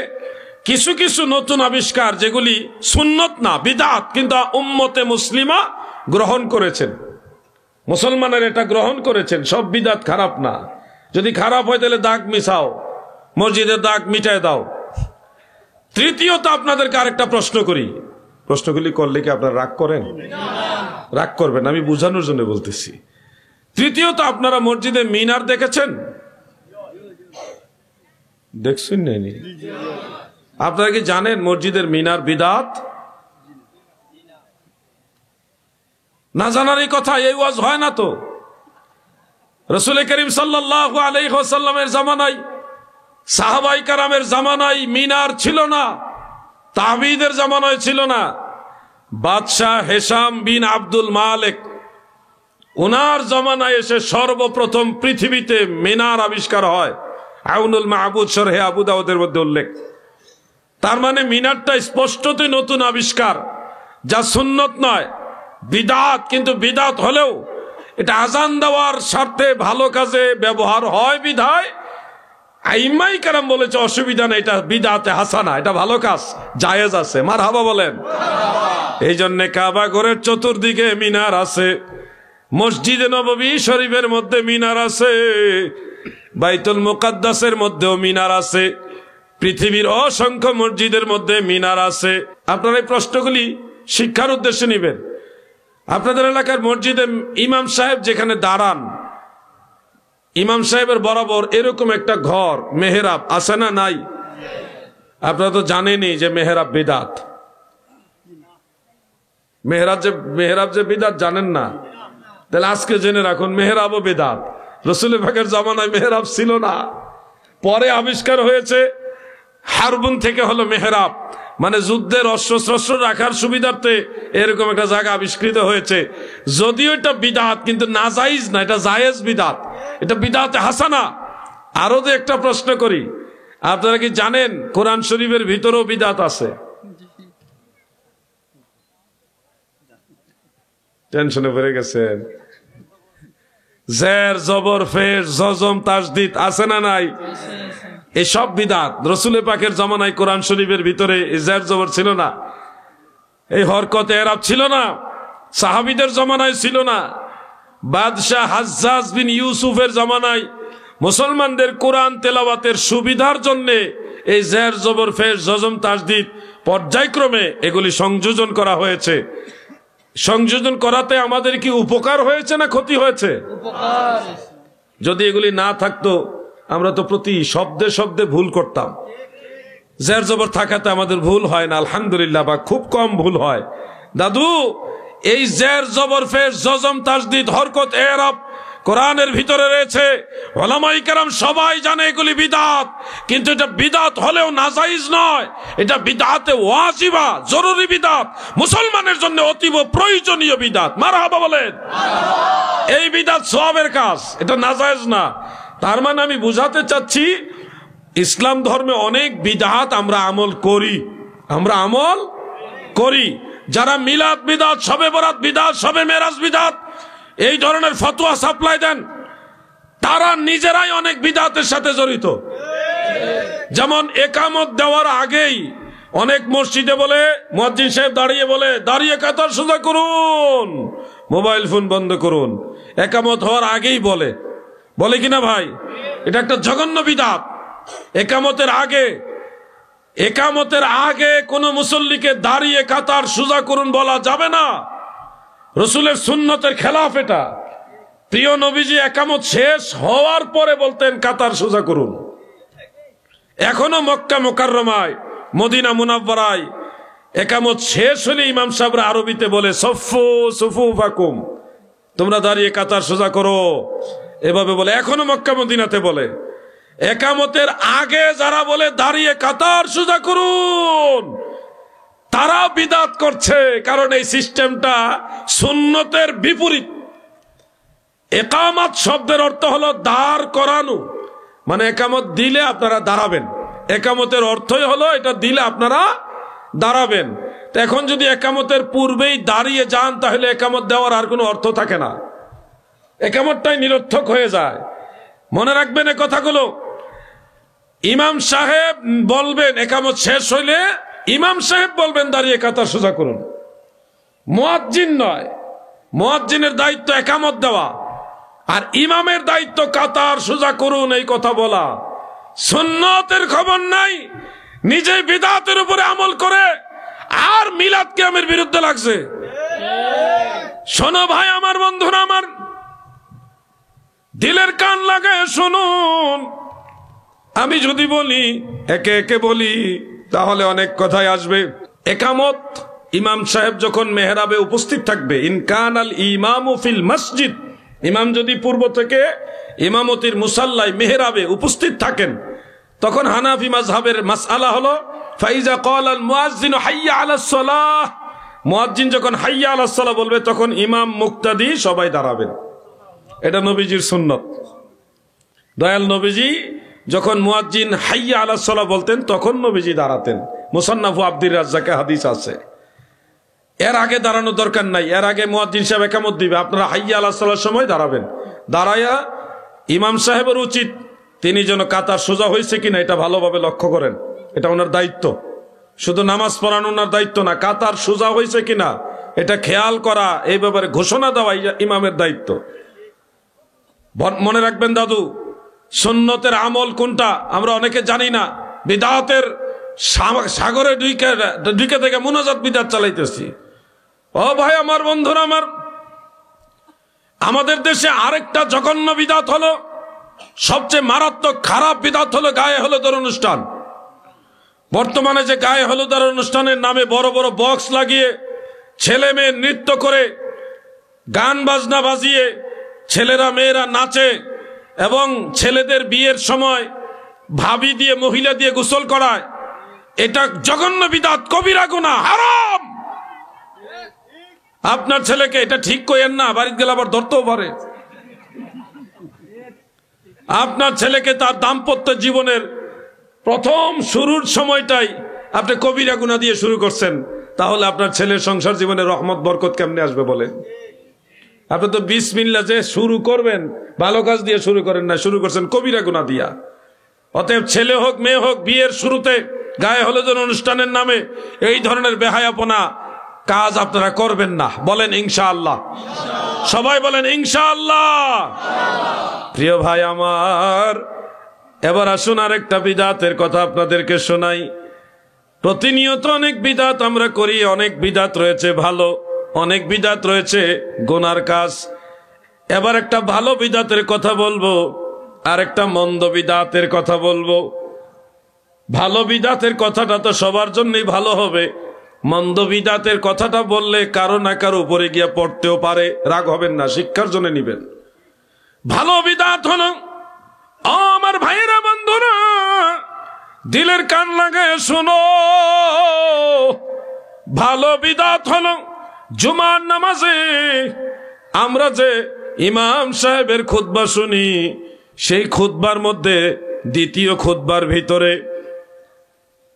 কিছু কিছু নতুন আবিষ্কার যেগুলি সুন্নত না, বিদআত, কিন্তু উম্মতে মুসলিমা গ্রহণ করেছেন, মুসলমানের এটা গ্রহণ করেছেন। সব বিদআত খারাপ না, যদি খারাপ হয় তাহলে দাগ মিশাও, মসজিদের দাগ মিটায় দাও। তৃতীয়ত আপনাদেরকে আরেকটা প্রশ্ন করি, প্রশ্নগুলি করলে কি আপনারা রাগ করেন? রাগ করবেন, আমি বুঝানোর জন্য বলতেছি। তৃতীয়ত, আপনারা মসজিদে মিনার দেখেছেন? দেখছেন নাইনি? আপনারা কি জানেন মসজিদের মিনার বিদআত? না জানারই কথা, এই ওয়াজ হয় না তো। রাসূল করিম সাল্লাল্লাহু আলাইহি ওয়াসাল্লামের জামানায়, সাহাবায়ে কেরামের জামানায় মিনার ছিল না, তাবিঈদের জামানায় ছিল না। বাদশাহ হিশাম বিন আব্দুল মালিক, ওনার জামানায় এসে সর্বপ্রথম পৃথিবীতে মিনার আবিষ্কার হয়। আউনুল মাহবুদ শরহে আবু দাউদের মধ্যে উল্লেখ। তার মানে মিনারটা স্পষ্টতই নতুন আবিষ্কার, যা সুন্নত নয়, বিদআত। কিন্তু বিদআত হলেও এটা আজান দেওয়ার স্বার্থে ভালো কাজে ব্যবহার হয় বিধায় আইম্মাই কেরাম বলেছে অসুবিধা নেই, এটা বিদআতে হাসানা, এটা ভালো কাজ, জায়েজ আছে। মারহাবা বলেন। এই জন্য কাবা ঘরের চতুর্দিকে মিনার আছে, মসজিদে নববী শরীফের মধ্যে মিনার আছে, বাইতুল মুকাদ্দাসের মধ্যেও মিনার আছে, পৃথিবীর অসংখ্য মসজিদের মধ্যে মিনার আছে। আপনারা এই প্রশ্নগুলি শিক্ষার উদ্দেশ্যে নেবেন। আপনাদের এলাকার মসজিদে ইমাম সাহেব যেখানে দাঁড়ান, ইমাম সাহেবের বরাবর এরকম একটা ঘর, মেহরাব আছে না নাই? আপনারা তো জানেনই যে মেহরাব বিদআত। মেহরাব যে বিদআত জানেন না, তাহলে আজকে জেনে রাখুন মেহরাবও বিদআত। রাসূল পাকের জামানায় মেহরাব ছিল না, পরে আবিষ্কার হয়েছে। হারবুন থেকে হলো মেহরাব, মানে যুদ্ধের অস্ত্র রাখার সুবিধার্থে এরকম একটা জায়গা আবিষ্কৃত হয়েছে। যদিও এটা বিদআত, কিন্তু নাজাইজ না, এটা জায়েজ বিদআত, এটা বিদআতে হাসানা। আরো যে একটা প্রশ্ন করি, আপনারা কি জানেন কোরআন শরীফের ভিতরেও বিদআত আছে? টেনশনে পড়ে গেছেন? জের জবর ফের জজম তাসদিদ আছে না নাই? এসব বিদআত। রাসূল পাকের জামানায় কোরআন শরীফের ভিতরে জের জবর ছিল না, এই হরকত এরাব ছিল না, সাহাবীদের জামানায় ছিল না। বাদশাহ হাজ্জাজ বিন ইউসুফের জামানায় মুসলমানদের কোরআন তেলাওয়াতের সুবিধার জন্য এই জের জবর ফের জজম তাসদিদ পর্যায়ক্রমে এগুলি সংযোজন করা হয়েছে। সংযোজন করাতে আমাদের কি উপকার হয়েছে না ক্ষতি হয়েছে? যদি এগুলি না থাকতো আমরা তো প্রতি শব্দে শব্দে ভুল করতাম। জের জবর থাকাতে আমাদের ভুল হয় না, আলহামদুলিল্লাহ, বা খুব কম ভুল হয়। দাদু, এই জের জবর ফের জজম তাসদিদ হরকত এরাব কোরআনের ভিতরে রয়েছে। উলামায়ে কেরাম সবাই জানে এগুলি বিদআত, কিন্তু এটা বিদআত হলেও নাজাইজ নয়, এটা বিদআতে ওয়াজিবা, জরুরি বিদআত, মুসলমানের জন্য অতীব প্রয়োজনীয় বিদআত। মারহাবা বলেন। এই বিদআত সওয়াবের কাজ, এটা নাজাইজ না। তার মানে আমি বুঝাতে চাচ্ছি, ইসলাম ধর্মে অনেক বিদআত আমরা আমল করি। যারা মিলাদ বিদআত, শবে বরাত বিদআত, শবে মেরাজ বিদআত, এই ধরনের ফতোয়া সাপ্লাই দেন, তারা নিজেরাই অনেক বিদআতের সাথে জড়িত। যেমন একামত দেওয়ার আগেই অনেক মসজিদে বলে, মুয়াজ্জিন সাহেব দাঁড়িয়ে কাতার সোজা করুন, মোবাইল ফোন বন্ধ করুন। একামত হওয়ার আগেই বলে কিনা ভাই? এটা একটা জঘন্য বিদআত। একামতের আগে কোন মুসল্লিকে দাঁড়িয়ে কাতার সোজা করুন বলা যাবে না, রাসূলের সুন্নতের খেলাফ এটা। প্রিয় নবীজি একামত শেষ হওয়ার পরে বলতেন কাতার সোজা করুন। এখনো মক্কা মুকাররমায়, মদিনা মুনাওয়ারায় একামত শেষ হলে ইমাম সাহেবরা আরবিতে বলে সফু সুফুফাকুম, তোমরা দাঁড়িয়ে কাতার সোজা করো, এভাবে বলে। এখনো মক্কা মদিনাতে বলে। একামতের আগে যারা বলে দাঁড়িয়ে কাতার সোজা করুন, তারা বিদআত করছে, কারণ এই সিস্টেমটা সুন্নতের বিপরীত। একামত শব্দের অর্থ হলো দাঁড় করানো, মানে একামত দিলে আপনারা দাঁড়াবেন। একামতের অর্থই হলো এটা দিলে আপনারা দাঁড়াবেন। তো এখন যদি একামতের পূর্বেই দাঁড়িয়ে যান, তাহলে একামত দেওয়ার আর কোনো অর্থ থাকে না, একামতটাই নিরর্থক হয়ে যায়। মনে রাখবেন এ কথাগুলো। ইমাম সাহেব বলবেন একামত শেষ হইলে ইমাম সাহেব বলবেন দাঁড়িয়ে কাতার সোজা করুন, মুয়াজ্জিন নয়। মুয়াজ্জিনের দায়িত্ব একামত দেওয়া, আর ইমামের দায়িত্ব কাতার সোজা করুন এই কথা বলা। সুন্নতের খবর নাই, নিজে বিদআতের উপরে আমল করে আর মিলাদ কিয়ামের বিরুদ্ধে লাগছে। শোনো ভাই আমার, বন্ধুরা আমার, দিলের কান লাগায় শুনুন। আমি যদি বলি একে একে বলি তাহলে অনেক কথাই আসবে। একামত ইমাম সাহেব যখন মেহরাবে উপস্থিত থাকবে, ইনকান আল ইমামু ফিল মসজিদ, ইমাম যদি পূর্ব থেকে ইমামতির মুসাল্লায় মেহরাবে উপস্থিত থাকেন, তখন হানাফি মাযহাবের মাসআলা হলো ফাইজা ক্বালাল মুয়াজ্জিনু হাইয়া আলাস সালাহ, মুয়াজ্জিন যখন হাইয়া আলাস সালাহ বলবে তখন ইমাম মুক্তাদি সবাই দাঁড়াবেন। এটা নবীজির সুন্নত। দয়াল নবীজি যখন মুয়াজ্জিন হাইয়া আলাস সালাহ বলতেন তখন নবীজি দাঁড়াতেন। মুসান্নাফু আব্দুর রাজ্জাকে হাদিস আছে। এর আগে দাঁড়ানোর দরকার নাই, এর আগে মুয়াজ্জিন সাহেব একামত দিবে, আপনারা হাইয়া আলাস সালাহর সময় দাঁড়াবেন। দাঁড়ায়া ইমাম সাহেবের উচিত তিনি যেন কাতার সোজা হয়েছে কিনা এটা ভালোভাবে লক্ষ্য করেন, এটা ওনার দায়িত্ব। শুধু নামাজ পড়ানো ওনার দায়িত্ব না, কাতার সোজা হয়েছে কিনা এটা খেয়াল করা, এই ব্যাপারে ঘোষণা দেওয়া ইমামের দায়িত্ব। মনে রাখবেন দাদু, সুন্নতের আমল কোনটা আমরা অনেকে জানি না, বিদআতের সাগরে ঢুকে থেকে মুনাজাত বিদআত চালাইতেছি। ও ভাই আমার, বন্ধুরা আমার, আমাদের দেশে আরেকটা জঘন্য বিদআত হলো, সবচেয়ে মারাত্মক খারাপ বিদআত হলো গায়ে হলুদের অনুষ্ঠান। বর্তমানে যে গায়ে হলুদের অনুষ্ঠানের নামে বড় বড় বক্স লাগিয়ে ছেলে মেয়ে নৃত্য করে, গান বাজনা বাজিয়ে ছেলেরা মেয়েরা নাচে, এবং ছেলেদের বিয়ের সময় ভাবি দিয়ে মহিলা দিয়ে গোসল করায়, এটা জঘন্য বিদআত, কবিরা গুনাহ, হারাম। আপনার ছেলেকে এটা ঠিক কইেন না, বাড়িতে গেলে আবার ধরতেও পারে। আপনার ছেলেকে তার দাম্পত্য জীবনের প্রথম শুরুর সময়টাই আপনি কবিরা গুনাহ দিয়ে শুরু করছেন, তাহলে আপনার ছেলের সংসার জীবনে রহমত বরকত কেমনে আসবে বলেন? আপনি তো বিসমিল্লাহ যে শুরু করবেন ভালো কাজ দিয়ে শুরু করেন না, শুরু করছেন কবিরা গুনাহ দিয়া। অতএব ছেলে হোক মেয়ে হোক, বিয়ের শুরুতে গায়ে হলুদের অনুষ্ঠানের নামে এই ধরনের বেহায়াপনা কাজ আপনারা করবেন না। বলেন ইনশাআল্লাহ, সবাই বলেন ইনশাআল্লাহ। প্রিয় ভাই আমার, এবার আসুন আরেকটা বিদআতের কথা আপনাদেরকে শোনাই। প্রতিনিয়ত অনেক বিদআত আমরা করি, অনেক বিদআত রয়েছে ভালো, অনেক বিদআত রয়েছে গুনার কাজ। এবার একটা ভালো বিদআতের কথা বলবো, আর একটা মন্দ বিদআতের কথা বলবো। ভালো বিদআতের কথাটা তো সবার জন্যই ভালো হবে, মন্দ বিদআতের কথাটা বললে কারো না কারো উপরে গিয়ে পড়তেও পারে, রাগ হবেন না, শিক্ষার জন্য নিবেন। ভালো বিদআত হলো, আমার ভাইয়েরা বন্ধুরা দিলের কান লাগায় শোনো, ভালো বিদআত হলো জুমার নামাজে আমরা যে ইমাম সাহেবের খুতবা শুনি, সেই খুতবার মধ্যে দ্বিতীয় খুতবার ভিতরে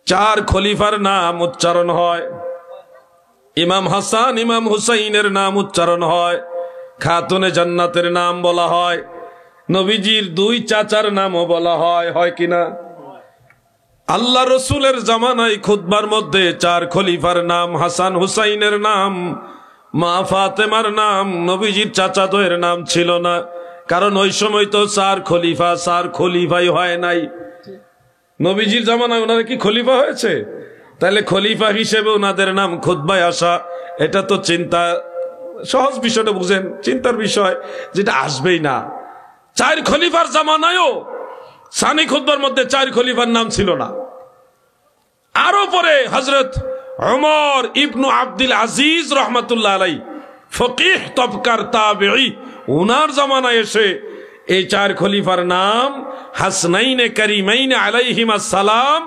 4 খলিফার নাম উচ্চারণ হয়, ইমাম হাসান ইমাম হুসাইনের নাম উচ্চারণ হয়, খাতুনে জান্নাতের নাম বলা হয়, নবীজির 2 চাচার নামও বলা হয়, হয় কিনা? আল্লাহ রসুলের জামানায় খুতবার মধ্যে 4 খলিফার নাম, হাসান হুসাইনের নাম, মা ফাতেমার নাম, নবীজির চাচাদের নাম ছিল না, কারণ ওই সময় তো 4 খলিফা 4 খলিফাই হয় নাই। নবীজির জামানায় ওনারা কি খলিফা হয়েছে? তাহলে খলিফা হিসেবে ওনাদের নাম খুতবায় আসা, এটা তো চিন্তা, সহজ বিষয়টা বুঝেন, চিন্তার বিষয়, যেটা আসবেই না। 4 খলিফার জামানায়ও সানি খুতবার মধ্যে 4 খলিফার নাম ছিল না। আরো পরে হযরত ওমর ইবনু আব্দুল আজিজ রহমাতুল্লাহ আলাইহি, ফকিহ তবকার তাবেঈ, ওনার জামানায় এসে এই 4 খলিফার নাম হাসনাইনে কারিমাইনে আলাইহিমাস সালাম,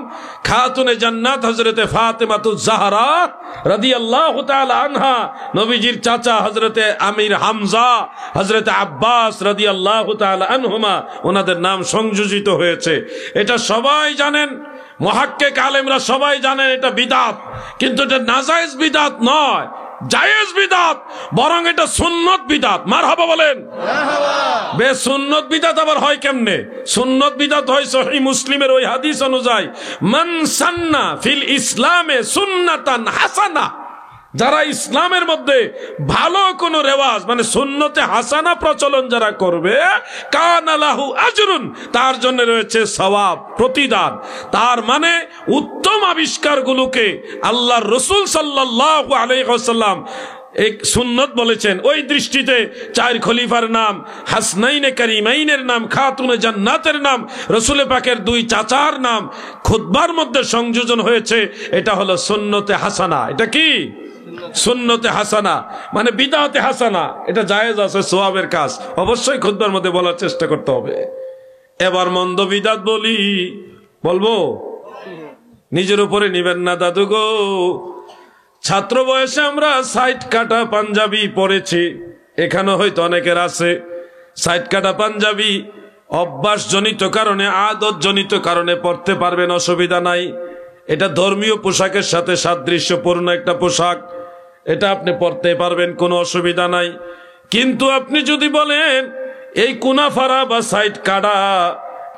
খাতুনে জান্নাত হযরতে ফাতেমাতুজ জাহরা রাদিয়াল্লাহু তাআলা আনহা, নবীজির চাচা হযরতে আমির হামজা, হযরতে আব্বাস রাদিয়াল্লাহু তাআলা আনহুমা, ওনাদের নাম সংযোজিত হয়েছে। এটা সবাই জানেন, মুহাক্কিক আলেমরা সবাই জানেন এটা বিদআত, কিন্তু এটা নাজায়েজ বিদআত নয়, জায়েজ বিদাত, বরং এটা সুন্নত বিদাত। মারহাবা বলেন। বে সুন্নত বিদাত আবার হয় কেমনে? সুন্নত বিদাত হয় সহিহ মুসলিমের ওই হাদিস অনুযায়ী, মান সান্না ফিল ইসলামে সুন্নাতান হাসানা, যারা ইসলামের মধ্যে ভালো কোন রেওয়াজ মানে সুন্নতে হাসানা প্রচলন যারা করবে, কানা লাহু আজরুন, তার জন্য রয়েছে সওয়াব, প্রতিদান। তার মানে উত্তম আবিষ্কারগুলোকে আল্লাহর রাসূল সাল্লাল্লাহু আলাইহি ওয়াসাল্লাম এক সুন্নত বলেছেন। ওই দৃষ্টিতে চার খলিফার নাম, হাসনাইনে কারিমাইনের নাম, খাতুনে জান্নাতের নাম, রাসূল পাকের দুই চাচার নাম খুতবার মধ্যে সংযোজন হয়েছে। এটা হলো সুন্নতে হাসানা। এটা কি? সুন্নতে হাসানা মানে বিদআতে হাসানা। এটা জায়েজ আছে, সওয়াবের কাজ, অবশ্যই খুতবার মধ্যে বলার চেষ্টা করতে হবে। এবার মন্দ বিদআত বলবো, নিজের উপরে নিবেন না দাদু গো। ছাত্র বয়সে আমরা সাইড কাটা পাঞ্জাবি পরেছি, এখানে হয়তো অনেকের আছে। সাইড কাটা পাঞ্জাবি অভ্যাসজনিত কারণে, আদতজনিত কারণে পড়তে পারবেন, অসুবিধা নাই। এটা ধর্মীয় পোশাকের সাথে সাদৃশ্যপূর্ণ একটা পোশাক, এটা আপনি পড়তে পারবেন, কোনো অসুবিধা নাই। কিন্তু আপনি যদি বলেন এই কুনাফারা বা সাইড কাটা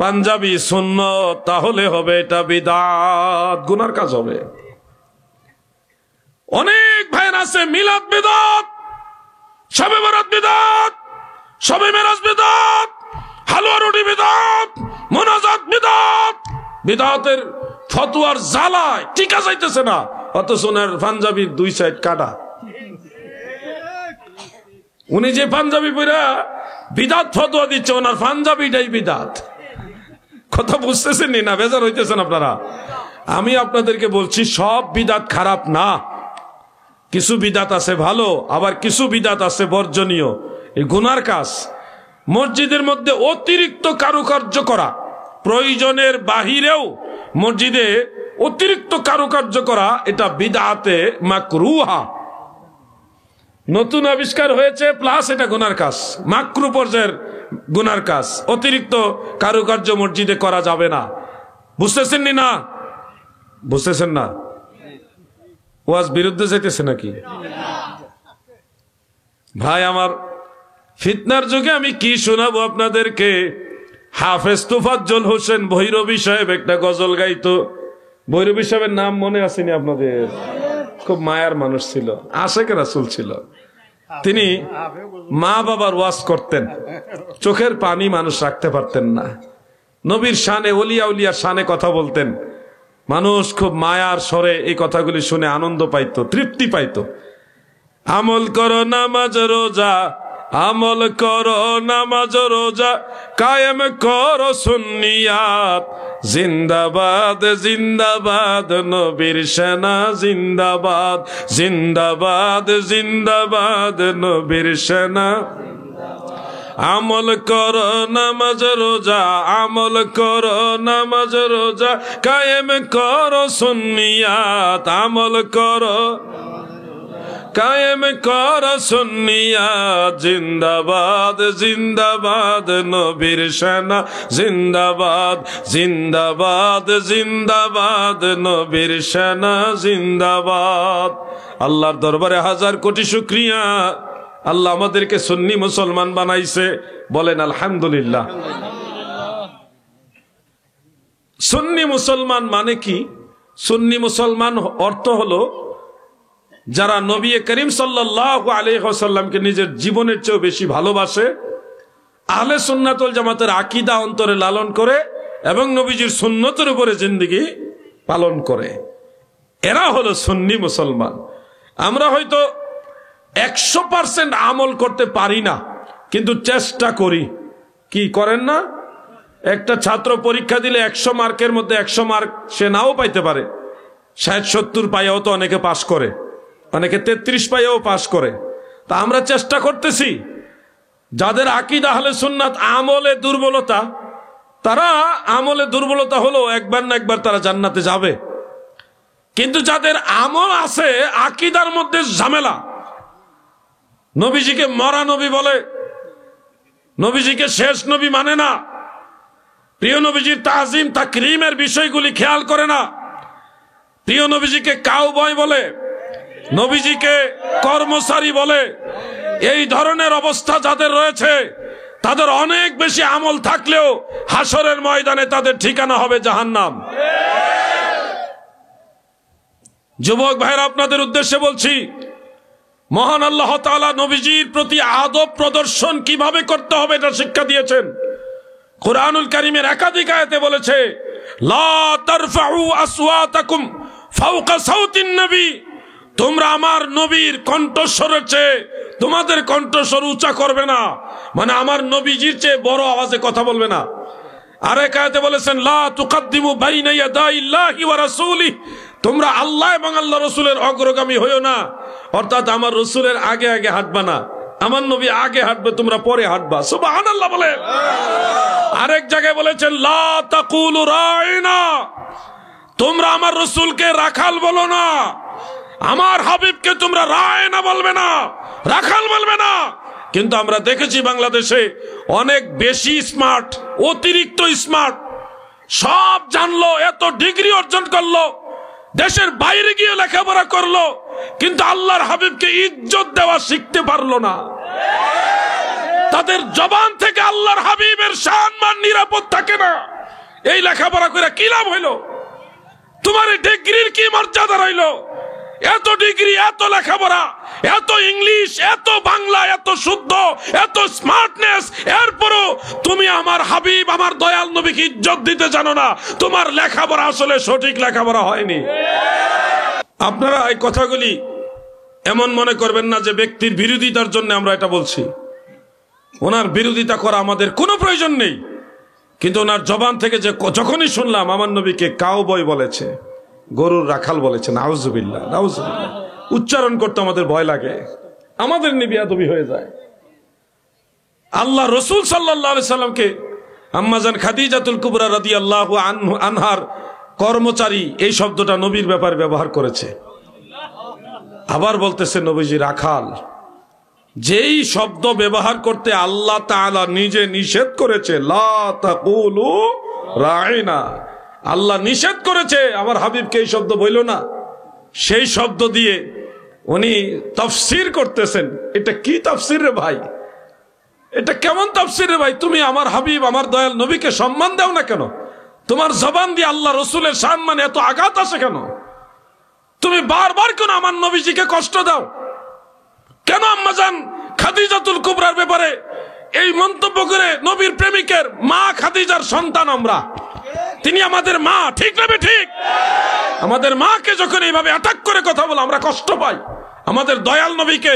পাঞ্জাবি সুন্নত, তাহলে হবে এটা বিদআত, গুনার কাজ হবে। অনেক ভাইয়ের আছে মিলাদ বিদআত, শবে বরাত বিদআত, শবে মেরাজ বিদআত, হালুয়া রুটি বিদআত, মুনাজাত বিদআত। বিদআতের ফতোয়ার জ্বালায় টিকা যাইতেছে না, অথচ ওনার পাঞ্জাবির দুই সাইড কাটা। উনি যে পাঞ্জাবি পরা বিদআত ফতোয়া দিচ্ছে, ওনার পাঞ্জাবিটাই বিদআত। কথা বুঝতেছেন না? বেজার হইতেছেন আপনারা? আমি আপনাদেরকে বলছি সব বিদআত খারাপ না, কিছু বিদআত আছে ভালো, আবার কিছু বিদআত আছে বর্জনীয়, এই গুনার কাজ। মসজিদের মধ্যে অতিরিক্ত কারুকার্য করা, প্রয়োজনের বাহিরেও মসজিদে অতিরিক্ত কারুকার্য করা, এটা বিদআতে মাকরুহা। নতুন আবিষ্কার হয়েছে প্লাস এটা গুনার কাজ, মাকরু পর্যায়ের গুনার কাজ। অতিরিক্ত কারুকার্য মসজিদে করা যাবে না। বুঝতেছেন না? বুঝতেছেন না? ওয়াজ বিরুদ্ধে যাইতেছে নাকি ভাই আমার? ফিতনার যুগে আমি কি শোনাবো আপনাদেরকে? হাফেজ তোফাজ্জল হোসেন ভৈরবী সাহেব একটা গজল গাইতো। ভৈরবী সাহেবের নাম মনে আসেনি আপনাদের? খুব মায়ার মানুষ ছিল, আশেক রাসূল ছিল। তিনি মা বাবার ওয়াজ করতেন, চোখের পানি মানুষ রাখতে পারতেন না। নবীর শানে, ওলিয়া উলিয়ার শানে কথা বলতেন, মানুষ খুব মায়ার স্বরে এই কথাগুলি শুনে আনন্দ পাইতো, তৃপ্তি পাইতো। আমল করো নামাজ রোজা, আমল করো নামাজ রোজা, কায়েম করো সুন্নিয়াত, জিন্দাবাদ জিন্দাবাদ নবীর সেনা, জিন্দাবাদ জিন্দাবাদ জিন্দাবাদ নবীর সেনা। আমল করো নামাজ রোজা, আমল করো নামাজ রোজা, কায়েম করো সুন্নিয়াত, আমল করো কায়েম করো সুন্নিয়াত, জিন্দাবাদ জিন্দাবাদ নবীর সেনা, জিন্দাবাদ জিন্দাবাদ জিন্দাবাদ নবীর সেনা, জিন্দাবাদ। আল্লাহর দরবারে হাজার কোটি শুকরিয়া, আল্লাহ আমাদেরকে সুন্নি মুসলমান বানাইছে, বলেন আলহামদুলিল্লাহ। সুন্নি মুসলমান মানে কি? সুন্নি মুসলমান অর্থ হলো যারা নবী করিম সাল্লাল্লাহু আলাইহি ওয়াসাল্লামকে নিজের জীবনের চেয়ে বেশি ভালোবাসে, আহলে সুন্নাত ওয়াল জামাতের আকীদা অন্তরে লালন করে এবং নবীজির সুন্নতের উপরে জিন্দেগি পালন করে, এরা হলো সুন্নি মুসলমান। আমরা হয়তো 100% আমল করতে পারি না, কিন্তু চেষ্টা করি। কি করেন না? একটা ছাত্র পরীক্ষা দিলে 100 মার্কের মধ্যে 100 মার্ক সে নাও পাইতে পারে, 60-70 পাইয়াও তো অনেকে পাশ করে, অনেকে 33 পাইয়াও পাশ করে। তা আমরা চেষ্টা করতেছি। যাদের আকীদা আহলে সুন্নাত আমলে দুর্বলতা, তারা আমলে দুর্বলতা হলো একবার না একবার তারা জান্নাতে যাবে। কিন্তু যাদের আমল আছে, আকীদার মধ্যে ঝামেলা, নবীজিকে মরা নবী বলে, নবীজিকে শেষ নবী মানে না, প্রিয় নবীজির তাজিম তাকরিমের বিষয়গুলি খেয়াল করে না, প্রিয় নবীজিকে কাউবয় বলে, নবীজিকে কর্মচারী বলে। এই ধরনের অবস্থা যাদের রয়েছে তাদের অনেক বেশি আমল থাকলেও হাসরের ময়দানে তাদের ঠিকানা হবে জাহান্নাম। যুবক ভাইরা, আপনাদের উদ্দেশ্যে বলছি, মহান আল্লাহ তাআলা নবীজির প্রতি আদব প্রদর্শন কিভাবে করতে হবে এটা শিক্ষা দিয়েছেন। কুরআনুল কারীমের একাধিক আয়াতে বলেছে, লা তারফাউ আসওয়াতাকুম ফাওকা সাউতিন নবী, তোমরা আমার নবীর কণ্ঠস্বরের চেয়ে তোমাদের কণ্ঠস্বর উঁচা করবে না, মানে আমার নবীজির চেয়ে বড় আওয়াজে কথা বলবে না। আরেক আয়াতে বলেছেন, লা তুকাদ্দিমু বাইনা ইয়াদাইল্লাহি ওয়া রাসূলিহি, তোমরা আল্লাহ এবং আল্লাহ রসুলের অগ্রগামী হইও না, অর্থাৎ আমার রসুলের আগে আগে হাঁটবা না, আমার নবী আগে হাঁটবে, তোমরা পরে হাঁটবা। সুবহানাল্লাহ বলেন। আরেক জায়গায় বলেছেন, লা তাকুলু রাইনা, তোমরা আমার রসুলকে রাখাল বলো না, আমার হাবিবকে তোমরা রায়না বলবে না, রাখাল বলবে না। কিন্তু আমরা দেখেছি বাংলাদেশে অনেক বেশি স্মার্ট, অতিরিক্ত স্মার্ট, সব জানলো, এত ডিগ্রি অর্জন করলো, দেশের বাইরে গিয়ে লেখাপড়া করলো, কিন্তু আল্লাহর হাবিবকে ইজ্জত দেওয়া শিখতে পারলো না। তাদের জবান থেকে আল্লাহর হাবিবের সম্মান নিরাপদ থাকে না। এই লেখাপড়া করে কি লাভ হইলো? তোমার এই ডিগ্রির কি মর্যাদা রইলো? এত ডিগ্রি, এত লেখাপড়া, এত ইংলিশ, এত বাংলা, এত শুদ্ধ, এত স্মার্টনেস, এরপরও তুমি আমার হাবিব, আমার দয়াল নবীকে ইজ্জত দিতে জানো না। তোমার লেখাপড়া আসলে সঠিক লেখাপড়া হয়নি। আপনারা এই কথাগুলি এমন মনে করবেন না যে ব্যক্তির বিরোধিতার জন্য আমরা এটা বলছি। ওনার বিরোধিতা করা আমাদের কোনো প্রয়োজন নেই, কিন্তু ওনার জবান থেকে যে যখনই শুনলাম আমার নবীকে কাউবয় বলেছে, গরুর রাখাল বলেছে, নাউজুবিল্লাহ নাউজুবিল্লাহ, উচ্চারণ করতে আমাদের ভয় লাগে, আমাদের নিবিয়াদবি হয়ে যায়। আল্লাহ রসুল সাল্লাল্লাহু আলাইহি সাল্লামকে আম্মাজান খাদিজাতুল কুবরা রাদিয়াল্লাহু আনহার কর্মচারী এই শব্দটা নবীর ব্যাপারে ব্যবহার করেছে। আবার বলতেছে নবীজি রাখাল। যেই শব্দ ব্যবহার করতে আল্লাহ তাআলা নিজে নিষেধ করেছে, লা তাকুলু রাইনা, আল্লাহ নিষেধ করেছে আমার হাবিবকে এই শব্দ বইল না, সেই শব্দ দিয়ে উনি তাফসীর করতেছেন। এটা কি তাফসীর রে ভাই? এটা কেমন তাফসীর রে ভাই? তুমি আমার হাবিব, আমার দয়াল নবীকে সম্মান দাও না কেন? তোমার জবান দিয়ে আল্লাহ রসুলের সম্মানে এত আঘাত আসে কেন? তুমি বারবার কেন আমার নবীজিকে কষ্ট দাও? কেন আম্মাজান খাদিজাতুল কুবরার ব্যাপারে এই মন্তব্য করে? নবীর প্রেমিকের মা খাদিজার সন্তান আমরা, তিনি আমাদের মা, ঠিক না ঠিক? আমাদের মাকে যখন এইভাবে অ্যাটাক করে কথা বলো আমরা কষ্ট পাই। আমাদের দয়াল নবীকে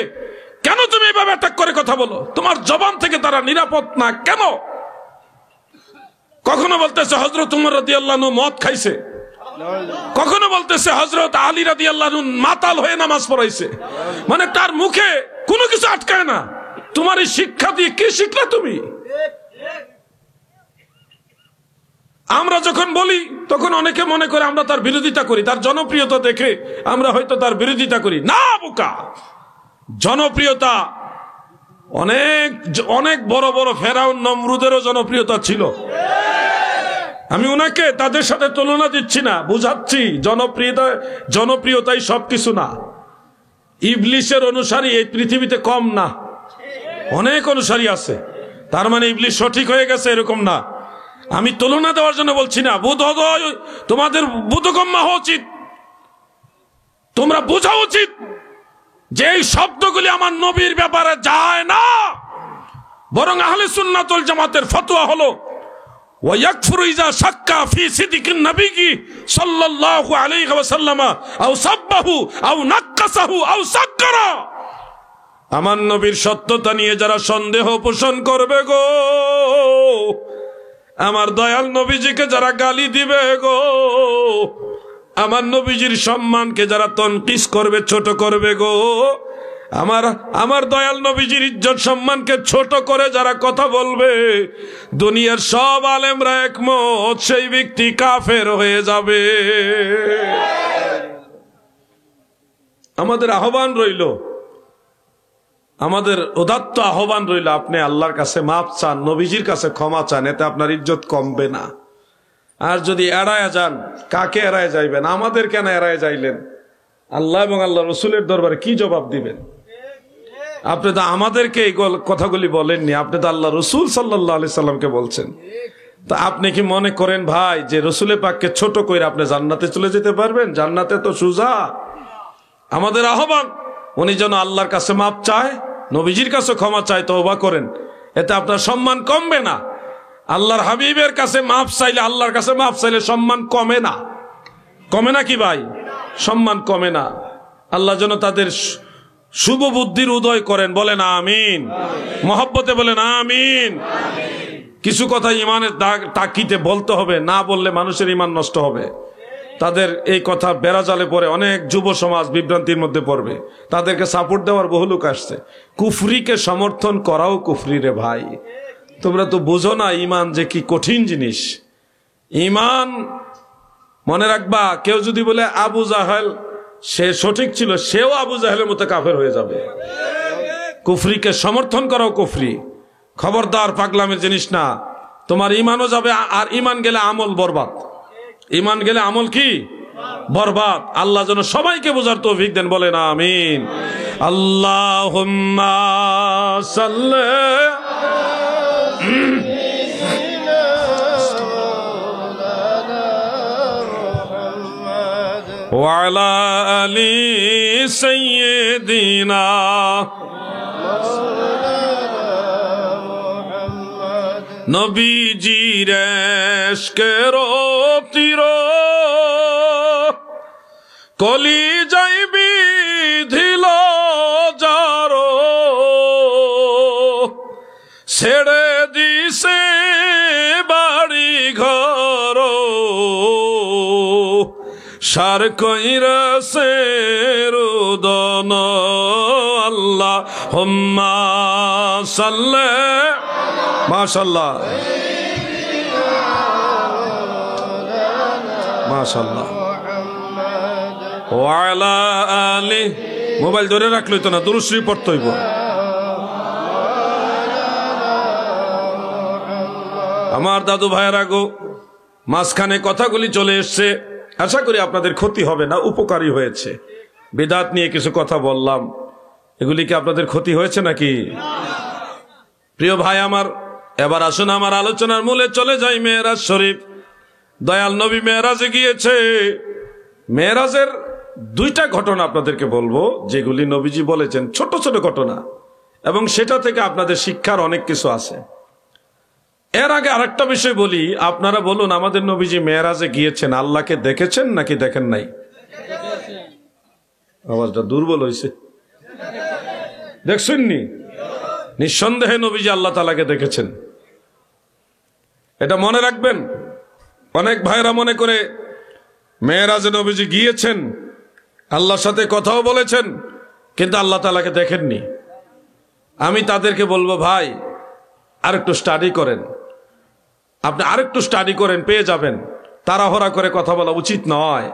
কেন তুমি এইভাবে অ্যাটাক করে কথা বলো? তোমার জবান থেকে তারা নিরাপদ না কেন? কখনো বলতেছে হযরত উমর রাদিয়াল্লাহু আনহু মদ খাইছে, কখনো বলতেছে হযরত আলী রাদিয়াল্লাহু আনহু মাতাল হয়ে নামাজ পড়াইছে। মানে তার মুখে কোনো কিছু আটকায় না। তোমার এই শিক্ষা দিয়ে কি শিখলা তুমি? আমরা যখন বলি তখন অনেকে মনে করে আমরা তার বিরোধিতা করি, তার জনপ্রিয়তা দেখে আমরা হয়তো তার বিরোধিতা করি। না বোকা, জনপ্রিয়তা অনেক অনেক বড় বড় ফেরাউন নমরুদেরও জনপ্রিয়তা ছিল। আমি ওনাকে তাদের সাথে তুলনা দিচ্ছি না, বুঝাচ্ছি জনপ্রিয়তাই সবকিছু না। ইবলিসের অনুসারী এই পৃথিবীতে কম না, অনেক অনুসারী আছে, তার মানে ইবলিস সঠিক হয়ে গেছে এরকম না। আমি তুলনা দেওয়ার জন্য বলছি না, বোধোদয় তোমাদের বোধগম্য হওয়া উচিত, তোমরা বোঝা উচিত যে এই শব্দগুলি আমার নবীর ব্যাপারে যায় না। বরং আহলে সুন্নাত ওয়াল জামাতের ফতোয়া হলো ওয়ায়াকফুরু ইযা শাক্কা ফি সিদকিন নবী সাল্লাল্লাহু আলাইহি ওয়াসাল্লাম আও সাব্বাহু আও নাক্কাসাহু আও সাক্কারা। আমার নবীর সত্যতা নিয়ে যারা সন্দেহ পোষণ করবে গো, আমার দয়াল নবীজিকে যারা গালি দিবে গো, আমার নবীজির সম্মানকে যারা তনকিস করবে, ছোট করবে গো, আমার দয়াল নবীজির ইজ্জত সম্মানকে ছোট করে যারা কথা বলবে, দুনিয়ার সব আলেমরা একমত সেই ব্যক্তি কাফের হয়ে যাবে। আমাদের আহ্বান রইল, আমাদের উদাত্ত আহ্বান রইল, আপনি আল্লাহর কাছে মাপ চান, নবীজির কাছে ক্ষমা চান, এতে আপনার ইজ্জত কমবে না। আর যদি এড়ায় যান, কাকে এড়ায় যাইবেন? আমাদের কেন এড়ায় যাইলেন? আল্লাহ এবং আল্লাহ রসুলের দরবারে কি জবাব দিবেন? আপনি তো আমাদেরকে এই কথাগুলি বলেননি, আপনি তো আল্লাহ রসুল সাল্লাল্লাহু আলাইহি সাল্লামকে বলছেন। তা আপনি কি মনে করেন ভাই যে রসুলের পাককে ছোট করে আপনি জান্নাতে চলে যেতে পারবেন? জান্নাতে তো সুজা। আমাদের আহ্বান, উনি যেন আল্লাহর কাছে মাপ চায়, নবীজির কাছে ক্ষমা চায়, তওবা করেন, এতে আপনার সম্মান কমবে না। আল্লাহর হাবিবের কাছে মাপ চাইলে, আল্লাহর কাছে মাপ চাইলে সম্মান কমে না। কমে না কি ভাই? সম্মান কমে না। আল্লাহ যেন তাদের শুভ বুদ্ধির উদয় করেন, বলেন আমিন। মহব্বতে বলেন আমিন। কিছু কথা ইমানের তাকিতে বলতে হবে, না বললে মানুষের ইমান নষ্ট হবে। তাদের এই কথা বেড়াজালে পড়ে অনেক যুব সমাজ বিভ্রান্তির মধ্যে পড়বে। তাদেরকে সাপোর্ট দেওয়ার বহু লোক আসছে। কুফরিকে সমর্থন করাও কুফরি রে ভাই। তোমরা তো বুঝো না ইমান যে কি কঠিন জিনিস। ইমান মনে রাখবা, কেউ যদি বলে আবু জাহেল সে সঠিক ছিল, সেও আবু জাহেলের মতো কাফের হয়ে যাবে। কুফরিকে সমর্থন করাও কুফরি। খবরদার, পাগলামের জিনিস না। তোমার ইমানও যাবে, আর ইমান গেলে আমল বরবাদ। ইমান গেলে আমল কি বরবাদ। আল্লাহ যেন সবাইকে বোঝার তৌফিক দেন, বলেন আমিন। আল্লাহুম্মা সাল্লি ওয়া আলা আলি সাইয়্যিদিনা নবীজির ইশকের তীর কলিজায় বিধিল যার, ছেড়ে দিছে বাড়ি ঘর, সার কইরাছে রুদন। আল্লাহুম্মা সাল্লি, মাশাআল্লাহ মাশাআল্লাহ, ওয়া আলা আলি। মোবাইল ধরে রাখলই তো না, দুরূদ শরীফ পড়তে হইব। আমার দাদু ভাইয়েরা গো, মাঝখানে কথাগুলি চলে এসছে, আশা করি আপনাদের ক্ষতি হবে না, উপকারী হয়েছে। বিদআত নিয়ে কিছু কথা বললাম, এগুলি কি আপনাদের ক্ষতি হয়েছে নাকি? প্রিয় ভাই আমার, এবার আসুন আমার আলোচনার মূলে চলে যাই। মেরাজ শরীফ, দয়াল নবী মেরাজে গিয়েছে। মেরাজের দুইটা ঘটনা আপনাদেরকে বলবো, যেগুলি নবীজি বলেছেন, ছোট ছোট ঘটনা, এবং সেটা থেকে আপনাদের শিক্ষার অনেক কিছু আছে। এর আগে আরেকটা বিষয় বলি, আপনারা বলুন, আমাদের নবীজি মেরাজে গিয়েছেন, আল্লাহকে দেখেছেন নাকি দেখেন নাই? আওয়াজটা দুর্বল হয়েছে, দেখছেননি? নিঃসন্দেহে নবীজি আল্লাহ তাআলাকে দেখেছেন, এটা মনে রাখবেন। অনেক ভাইরা মনে করে মেরাজে নবীজি গিয়েছেন, আল্লাহর সাথে কথাও বলেছেন, কিন্তু আল্লাহ তাআলাকে দেখেননি। আমি তাদেরকে বলবো, ভাই আরেকটু স্টাডি করেন, আপনি আরেকটু স্টাডি করেন, পেয়ে যাবেন। তাড়াহুড়া করে কথা বলা উচিত নয়।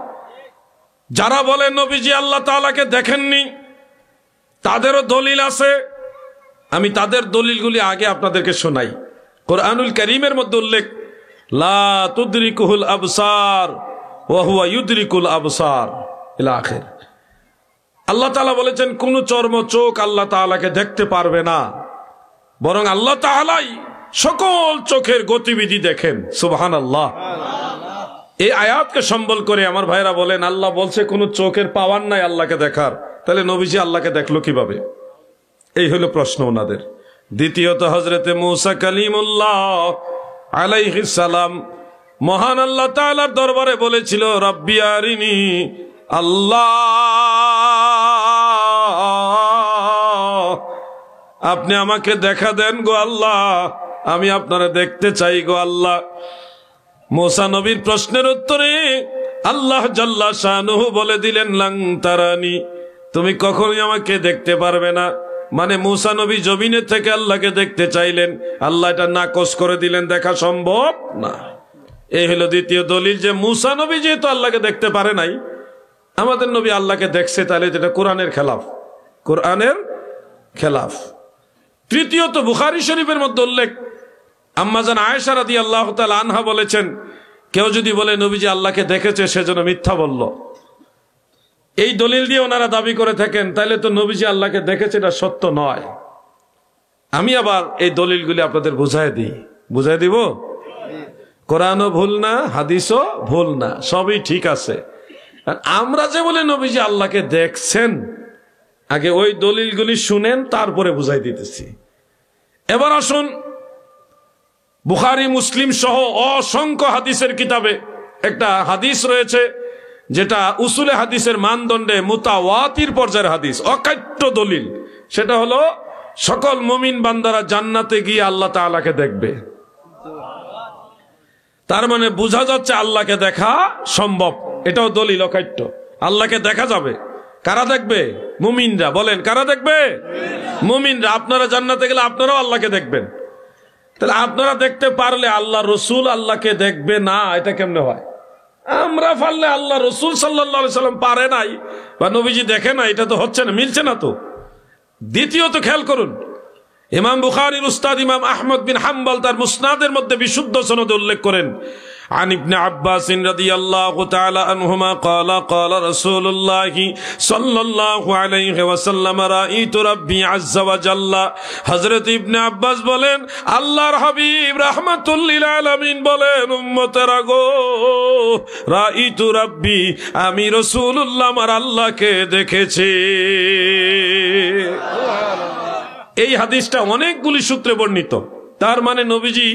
যারা বলেন নবীজি আল্লাহ তাআলাকে দেখেননি, তাদেরও দলিল আছে। আমি তাদের দলিলগুলি আগে আপনাদেরকে শোনাই। কোরআনুল কারীমের মধ্যে উল্লেখ, লা তুদরিকুহুল আবসার ওয়া হুয়া ইউদরিকুল আবসার ইলা আখির। আল্লাহ তাআলা বলেছেন, কোন চর্ম চোখ আল্লাহ তাআলাকে দেখতে পারবে না, বরং আল্লাহ তাআলাই সকল চোখের গতিবিধি দেখেন। সুবহানাল্লাহ। এই আয়াতকে সম্বল করে আমার ভাইরা বলেন, আল্লাহ বলছে কোন চোখের পাওয়ার নাই আল্লাহকে দেখার, তাহলে নবীজি আল্লাহকে দেখলো কিভাবে? এই হলো প্রশ্ন ওনাদের। দ্বিতীয়ত, হযরতে মূসা কালিমুল্লাহ আলাইহিস সালাম মহান আল্লাহ তাআলার দরবারে বলেছিল, রব্বি আরিনি, আল্লাহ আপনি আমাকে দেখা দেন গো আল্লাহ, আমি আপনারা দেখতে চাই গো আল্লাহ। মূসা নবীর প্রশ্নের উত্তরে আল্লাহ জাল্লা শানুহু বলে দিলেন, লাং তারানি, তুমি কখনোই আমাকে দেখতে পারবে না। মানে মূসা নবী জমিনের থেকে আল্লাহকে দেখতে চাইলেন, আল্লাহ এটা নাকচ করে দিলেন, দেখা সম্ভব না। এই হলো দ্বিতীয় দলিল যে মূসা নবী যেহেতু আল্লাহকে দেখতে পারে নাই, আমাদের নবী আল্লাহকে দেখছে, তাহলে এটা কোরআনের খেলাফ, কোরআনের খেলাফ। তৃতীয়ত, বুখারী শরীফের মধ্যে উল্লেখ, আম্মাজান আয়েশা রাদিয়াল্লাহু তাআলা আনহা বলেছেন, কেউ যদি বলে নবীজি আল্লাহকে দেখেছে, সেজন্য মিথ্যা বলল। এই দলিল দিয়ে ওনারা দাবি করে থাকেন, তাইলে তো নবীজি আল্লাহকে দেখেছে, এটা সত্য নয়। আমি আবার এই দলিলগুলি আপনাদের বুঝাই দিব। কোরআনও ভুল না, হাদিসও ভুল না, সবই ঠিক আছে। আর আমরা যে বলে নবীজি আল্লাহকে দেখছেন, আগে ওই দলিলগুলি শুনেন, তারপরে বুঝাই দিতেছি। এবার আসুন, বুখারী মুসলিম সহ অসংখ্য হাদিসের কিতাবে একটা হাদিস রয়েছে যেটা উসুলে হাদিসের মানদণ্ডে মুতাওয়াতির পর্যায়ের হাদিস, অকাট্য দলিল। সেটা হলো সকল মুমিন বান্দারা জান্নাতে গিয়ে আল্লাহ তাআলাকে দেখবে। তার মানে বোঝা যাচ্ছে আল্লাহকে দেখা সম্ভব, এটাও দলিল অকাট্য। আল্লাহকে দেখা যাবে। কারা দেখবে? মুমিনরা। বলেন, কারা দেখবে? মুমিনরা। আপনারা জান্নাতে গেলে আপনারাও আল্লাহকে দেখবেন। তাহলে আপনারা দেখতে পারলে আল্লাহ রসুল আল্লাহকে দেখবে না, এটা কেমনে হয়? আমরা পারলে আল্লাহ রসুল সাল্লাল্লাহু আলাইহি সাল্লাম পারে নাই বা নবীজি দেখে না, এটা তো হচ্ছে না, মিলছে না তো। দ্বিতীয়ত খেয়াল করুন, ইমাম বুখারীর উস্তাদ ইমাম আহমদ বিন হাম্বল তার মুসনাদের মধ্যে বিশুদ্ধ সনদে উল্লেখ করেন, عن ابن عباس رضي الله تعالى عنهما قال قال رسول الله صلى الله عليه وسلم رأيت ربي عز وجل। হযরত ইবনে আব্বাস বলেন, আল্লাহর হাবিব রাহমাতুল লিল আলামিন বলেন, উম্মতেরা গো, রাইতু রাব্বি, আমি রাসূলুল্লাহ আমার আল্লাহকে দেখেছি। এই হাদিসটা অনেকগুলি সূত্রে বর্ণিত। তার মানে নবীজি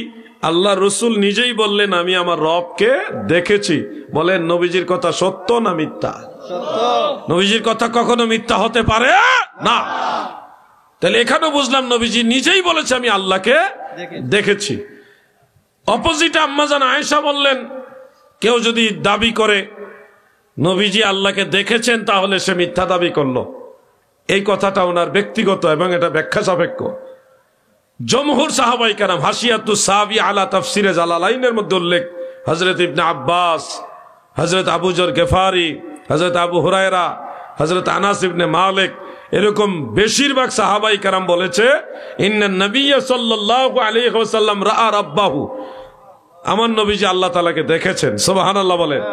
আল্লাহ রসুল নিজেই বললেন, আমি আমার রবকে দেখেছি। বলেন, নবীজির কথা সত্য না মিথ্যা? নবীজির কথা কখনো মিথ্যা হতে পারে না। তাহলে এখানেও বুঝলাম নবীজি নিজেই বলেছে, আমি আল্লাহকে দেখেছি। অপোজিটে আম্মা জান আয়েশা বললেন, কেউ যদি দাবি করে নবীজি আল্লাহকে দেখেছেন, তাহলে সে মিথ্যা দাবি করলো। এই কথাটা ওনার ব্যক্তিগত এবং এটা ব্যাখ্যা সাপেক্ষ। জমহুর সাহাবায়ে কেরাম, হাসিয়াতুস সাহাবী আলা তাফসিরে জালালাইনের মধ্যে উল্লেখ, হযরত ইবনে আব্বাস, হযরত আবু যর গেফারি, হযরত আবু হুরায়রা, হযরত আনাস ইবনে মালিক, এরকম বেশিরভাগ সাহাবায়ে কেরাম বলেছে, ইন্নান নবিয়্য সাল্লাল্লাহু আলাইহি ওয়াসাল্লাম রাআ রাব্বাহু, আমার নবীজি আল্লাহ তাআলাকে দেখেছেন। সুবহানাল্লাহ বলেন।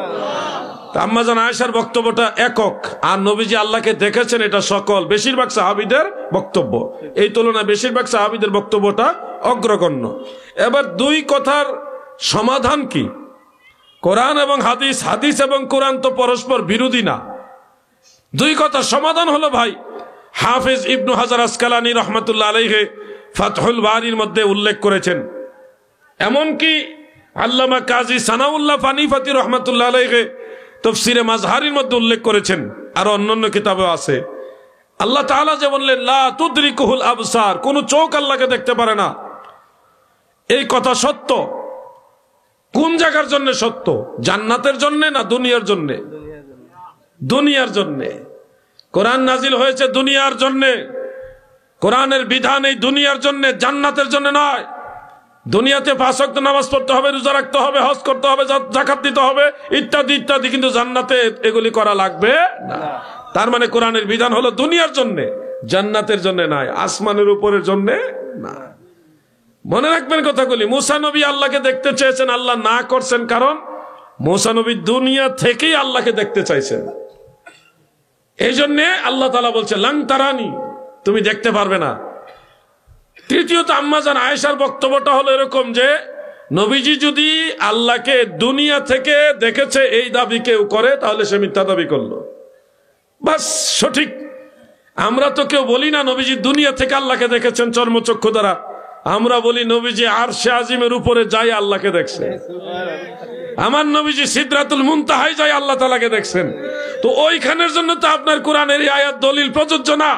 আম্মা জান আয়েশার বক্তব্যটা একক, আর নবীজি আল্লাহকে দেখেছেন এটা সকল বেশিরভাগ সাহাবীদের বক্তব্য। এই তুলনায় বেশিরভাগ সাহাবীদের বক্তব্যটা অগ্রগণ্য। এবার দুই কথার সমাধান কি? কোরআন এবং হাদিস, হাদিস এবং কোরআন তো পরস্পর বিরোধী না। দুই কথার সমাধান হলো ভাই, হাফেজ ইবনু হাজার আসকালানী রহমাতুল্লাহ আলাইহি ফাতহুল বারির মধ্যে উল্লেখ করেছেন। এমনকি আল্লামা কাজী সানাউল্লাহ ফানিফাতি রহমাতুল্লাহ আলাইহি তাফসীরে মাজহারির মধ্যে উল্লেখ করেছেন, আর অন্যান্য কিতাবেও আছে। আল্লাহ তাআলা যে বললেন, লা তুদরিকুহুল আবসার, কোন চোখ আল্লাহকে দেখতে পারে না, এই কথা সত্য। কোন জায়গার জন্য সত্য? জান্নাতের জন্য না দুনিয়ার জন্য? দুনিয়ার জন্য। কোরআন নাজিল হয়েছে দুনিয়ার জন্য। কোরআনের বিধান এই দুনিয়ার জন্য, জান্নাতের জন্য নয়। দুনিয়াতে 5 ওয়াক্ত নামাজ পড়তে হবে, রোজা রাখতে হবে, হজ করতে হবে, যাকাত দিতে হবে, ইত্যাদি ইত্যাদি, কিন্তু জান্নাতে এগুলি করা লাগবে না। তার মানে কোরআনের বিধান হলো দুনিয়ার জন্য, জান্নাতের জন্য নয়, আসমানের উপরের জন্য না। মনে রাখবেন কথাগুলি। মুসা নবী আল্লাহকে দেখতে চেয়েছেন, আল্লাহ না করছেন, কারণ মুসা নবী দুনিয়া থেকেই আল্লাহকে দেখতে চাইছেন। এই জন্য আল্লাহ তাআলা বলছে, লাং তারানি, তুমি দেখতে পারবে না। তৃতীয়ত আম্মা জান আয়েশার বক্তব্যটা হলো এরকম যে, নবীজি যদি আল্লাহকে দুনিয়া থেকে দেখেছে এই দাবি কেউ করে, তাহলে সে মিথ্যা দাবি করলো। বাস, সঠিক। আমরা তো কেউ বলি না নবীজি দুনিয়া থেকে আল্লাহকে দেখেছেন চর্মচক্ষু দ্বারা। আমরা বলি নবীজি আরশে আজিমের উপরে যাই আল্লাহকে দেখছেন। আমার নবীজি সিদরাতুল মুনতাহায় যাই আল্লাহ তাআলাকে দেখছেন। তো ওইখানের জন্য তো আপনার কোরআনের এই আয়াত দলিল প্রযোজ্য না।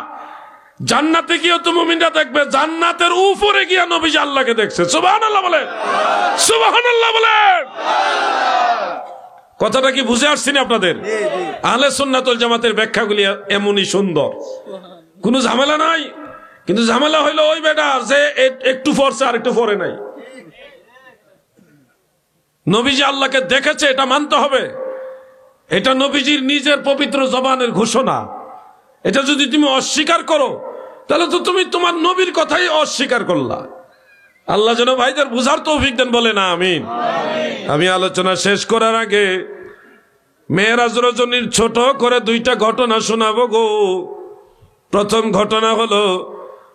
জান্নাতে গিয়ে তো মুমিনরা দেখবে, জান্নাতের উপরে গিয়ে নবীজি আল্লাহকে দেখছে। সুবহানাল্লাহ বলেন, সুবহানাল্লাহ বলেন। কথাটা কি বুঝে আসছেন আপনাদের? আহলে সুন্নাত ওয়াল জামাতের ব্যাখ্যাগুলি এমনই সুন্দর, কোনো ঝামেলা নাই। কিন্তু ঝামেলা হইলো ওই বেটা যে একটু পড়ছে আর একটু পড়ে নাই। নবীজি আল্লাহকে দেখেছে, এটা মানতে হবে। এটা নবীজির নিজের পবিত্র জবানের ঘোষণা। এটা যদি তুমি অস্বীকার করো, তাহলে তো তুমি তোমার নবীর কথাই অস্বীকার করলা। আল্লাহ যেন ভাইদের বুঝার তৌফিক দেন, বলে না আমিন। আমি আলোচনা শেষ করার আগে মেরাজ রজনীর ছোট করে দুইটা ঘটনা শোনাবো গো। প্রথম ঘটনা হলো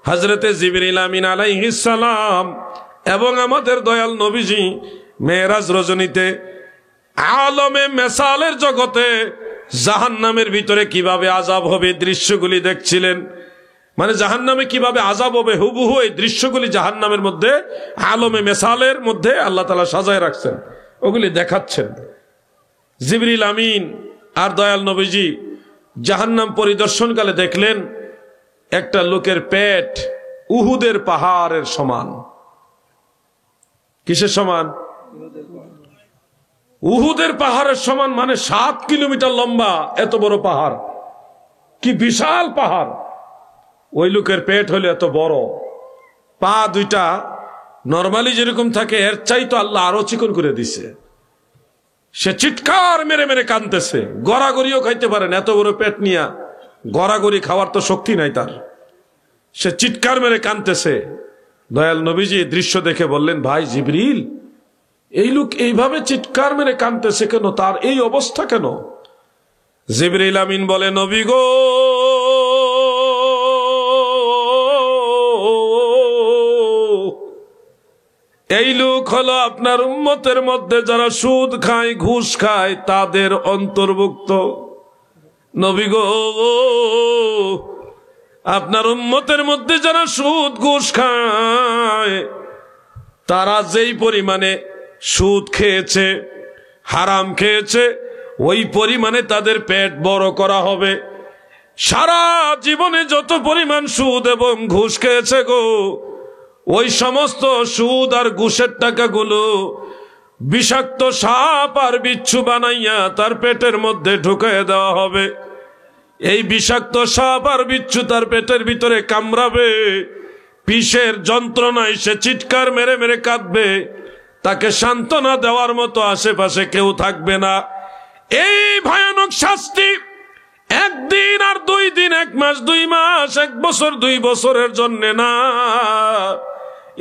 হযরতে জিবরিল আমিন আলাইহিস সালাম এবং আমাদের দয়াল নবীজি মেরাজ রজনীতে আলমে মেসালের জগতে জাহান্নামের ভিতরে কিভাবে আযাব হবে দৃশ্যগুলি দেখছিলেন। মানে জাহান্নামে কিভাবে আযাব হবে হুবহু এই দৃশ্যগুলি জাহান্নামের মধ্যে আলমে মেসালের মধ্যে আল্লাহ তাআলা সাজায় রাখছেন, ওগুলি দেখাচ্ছেন। জিবরিল আমিন আর দয়াল নবীজি জাহান্নাম পরিদর্শনকালে দেখলেন একটা লোকের পেট উহুদের পাহাড়ের সমান। কিসের সমান? উহুদের পাহাড়ের সমান, মানে 7 কিলোমিটার লম্বা এত বড় পাহাড়, কি বিশাল পাহাড়। ওই লোকের পেট হলো এত বড়, পা দুইটা নরমালি যেরকম থাকে এর চাইতো আল্লাহ আরো চিকন করে দিছে। সে চিৎকার মেরে মেরে কাঁদতেছে, গড়াগড়িও খাইতে পারেন, এত বড় পেট নিয়া গড়াগড়ি খাওয়ার তো শক্তি নাই তার। সে চিৎকার মেরে কাঁদতেছে। দয়াল নবীজি দৃশ্য দেখে বললেন, ভাই জিবরিল, এই লোক এইভাবে চিৎকার মেরে কাঁদতেছে কেন, তার এই অবস্থা কেন? জিবরিল আমিন বলে, নবী গো, এই লোক হলো আপনার উম্মতের মধ্যে যারা সুদ খায় ঘুষ খায় তাদের অন্তর্ভুক্ত। নবী গো, আপনার উম্মতের মধ্যে যারা সুদ ঘুষ খায় তারা যেই পরিমাণে সুদ খেয়েছে, হারাম খেয়েছে, ওই পরিমাণে তাদের পেট বড় করা হবে। সারা জীবনে যত পরিমাণ সুদ এবং ঘুষ খেয়েছে গো, ওই সমস্ত সুদ আর ঘুষের টাকাগুলো বিষাক্ত সাপ আর বিচ্ছু বানাইয়া তার পেটের মধ্যে ঢুকিয়ে দেওয়া হবে। এই বিষাক্ত সাপ আর বিচ্ছু তার পেটের ভিতরে কামড়াবে, বিষের যন্ত্রণায় সে চিৎকার মেরে মেরে কাঁদবে, তাকে সান্ত্বনা দেওয়ার মতো আশেপাশে কেউ থাকবে না। এই ভয়ানক শাস্তি একদিন আর 2 দিন, 1 মাস 2 মাস, 1 বছর 2 বছরের জন্য না,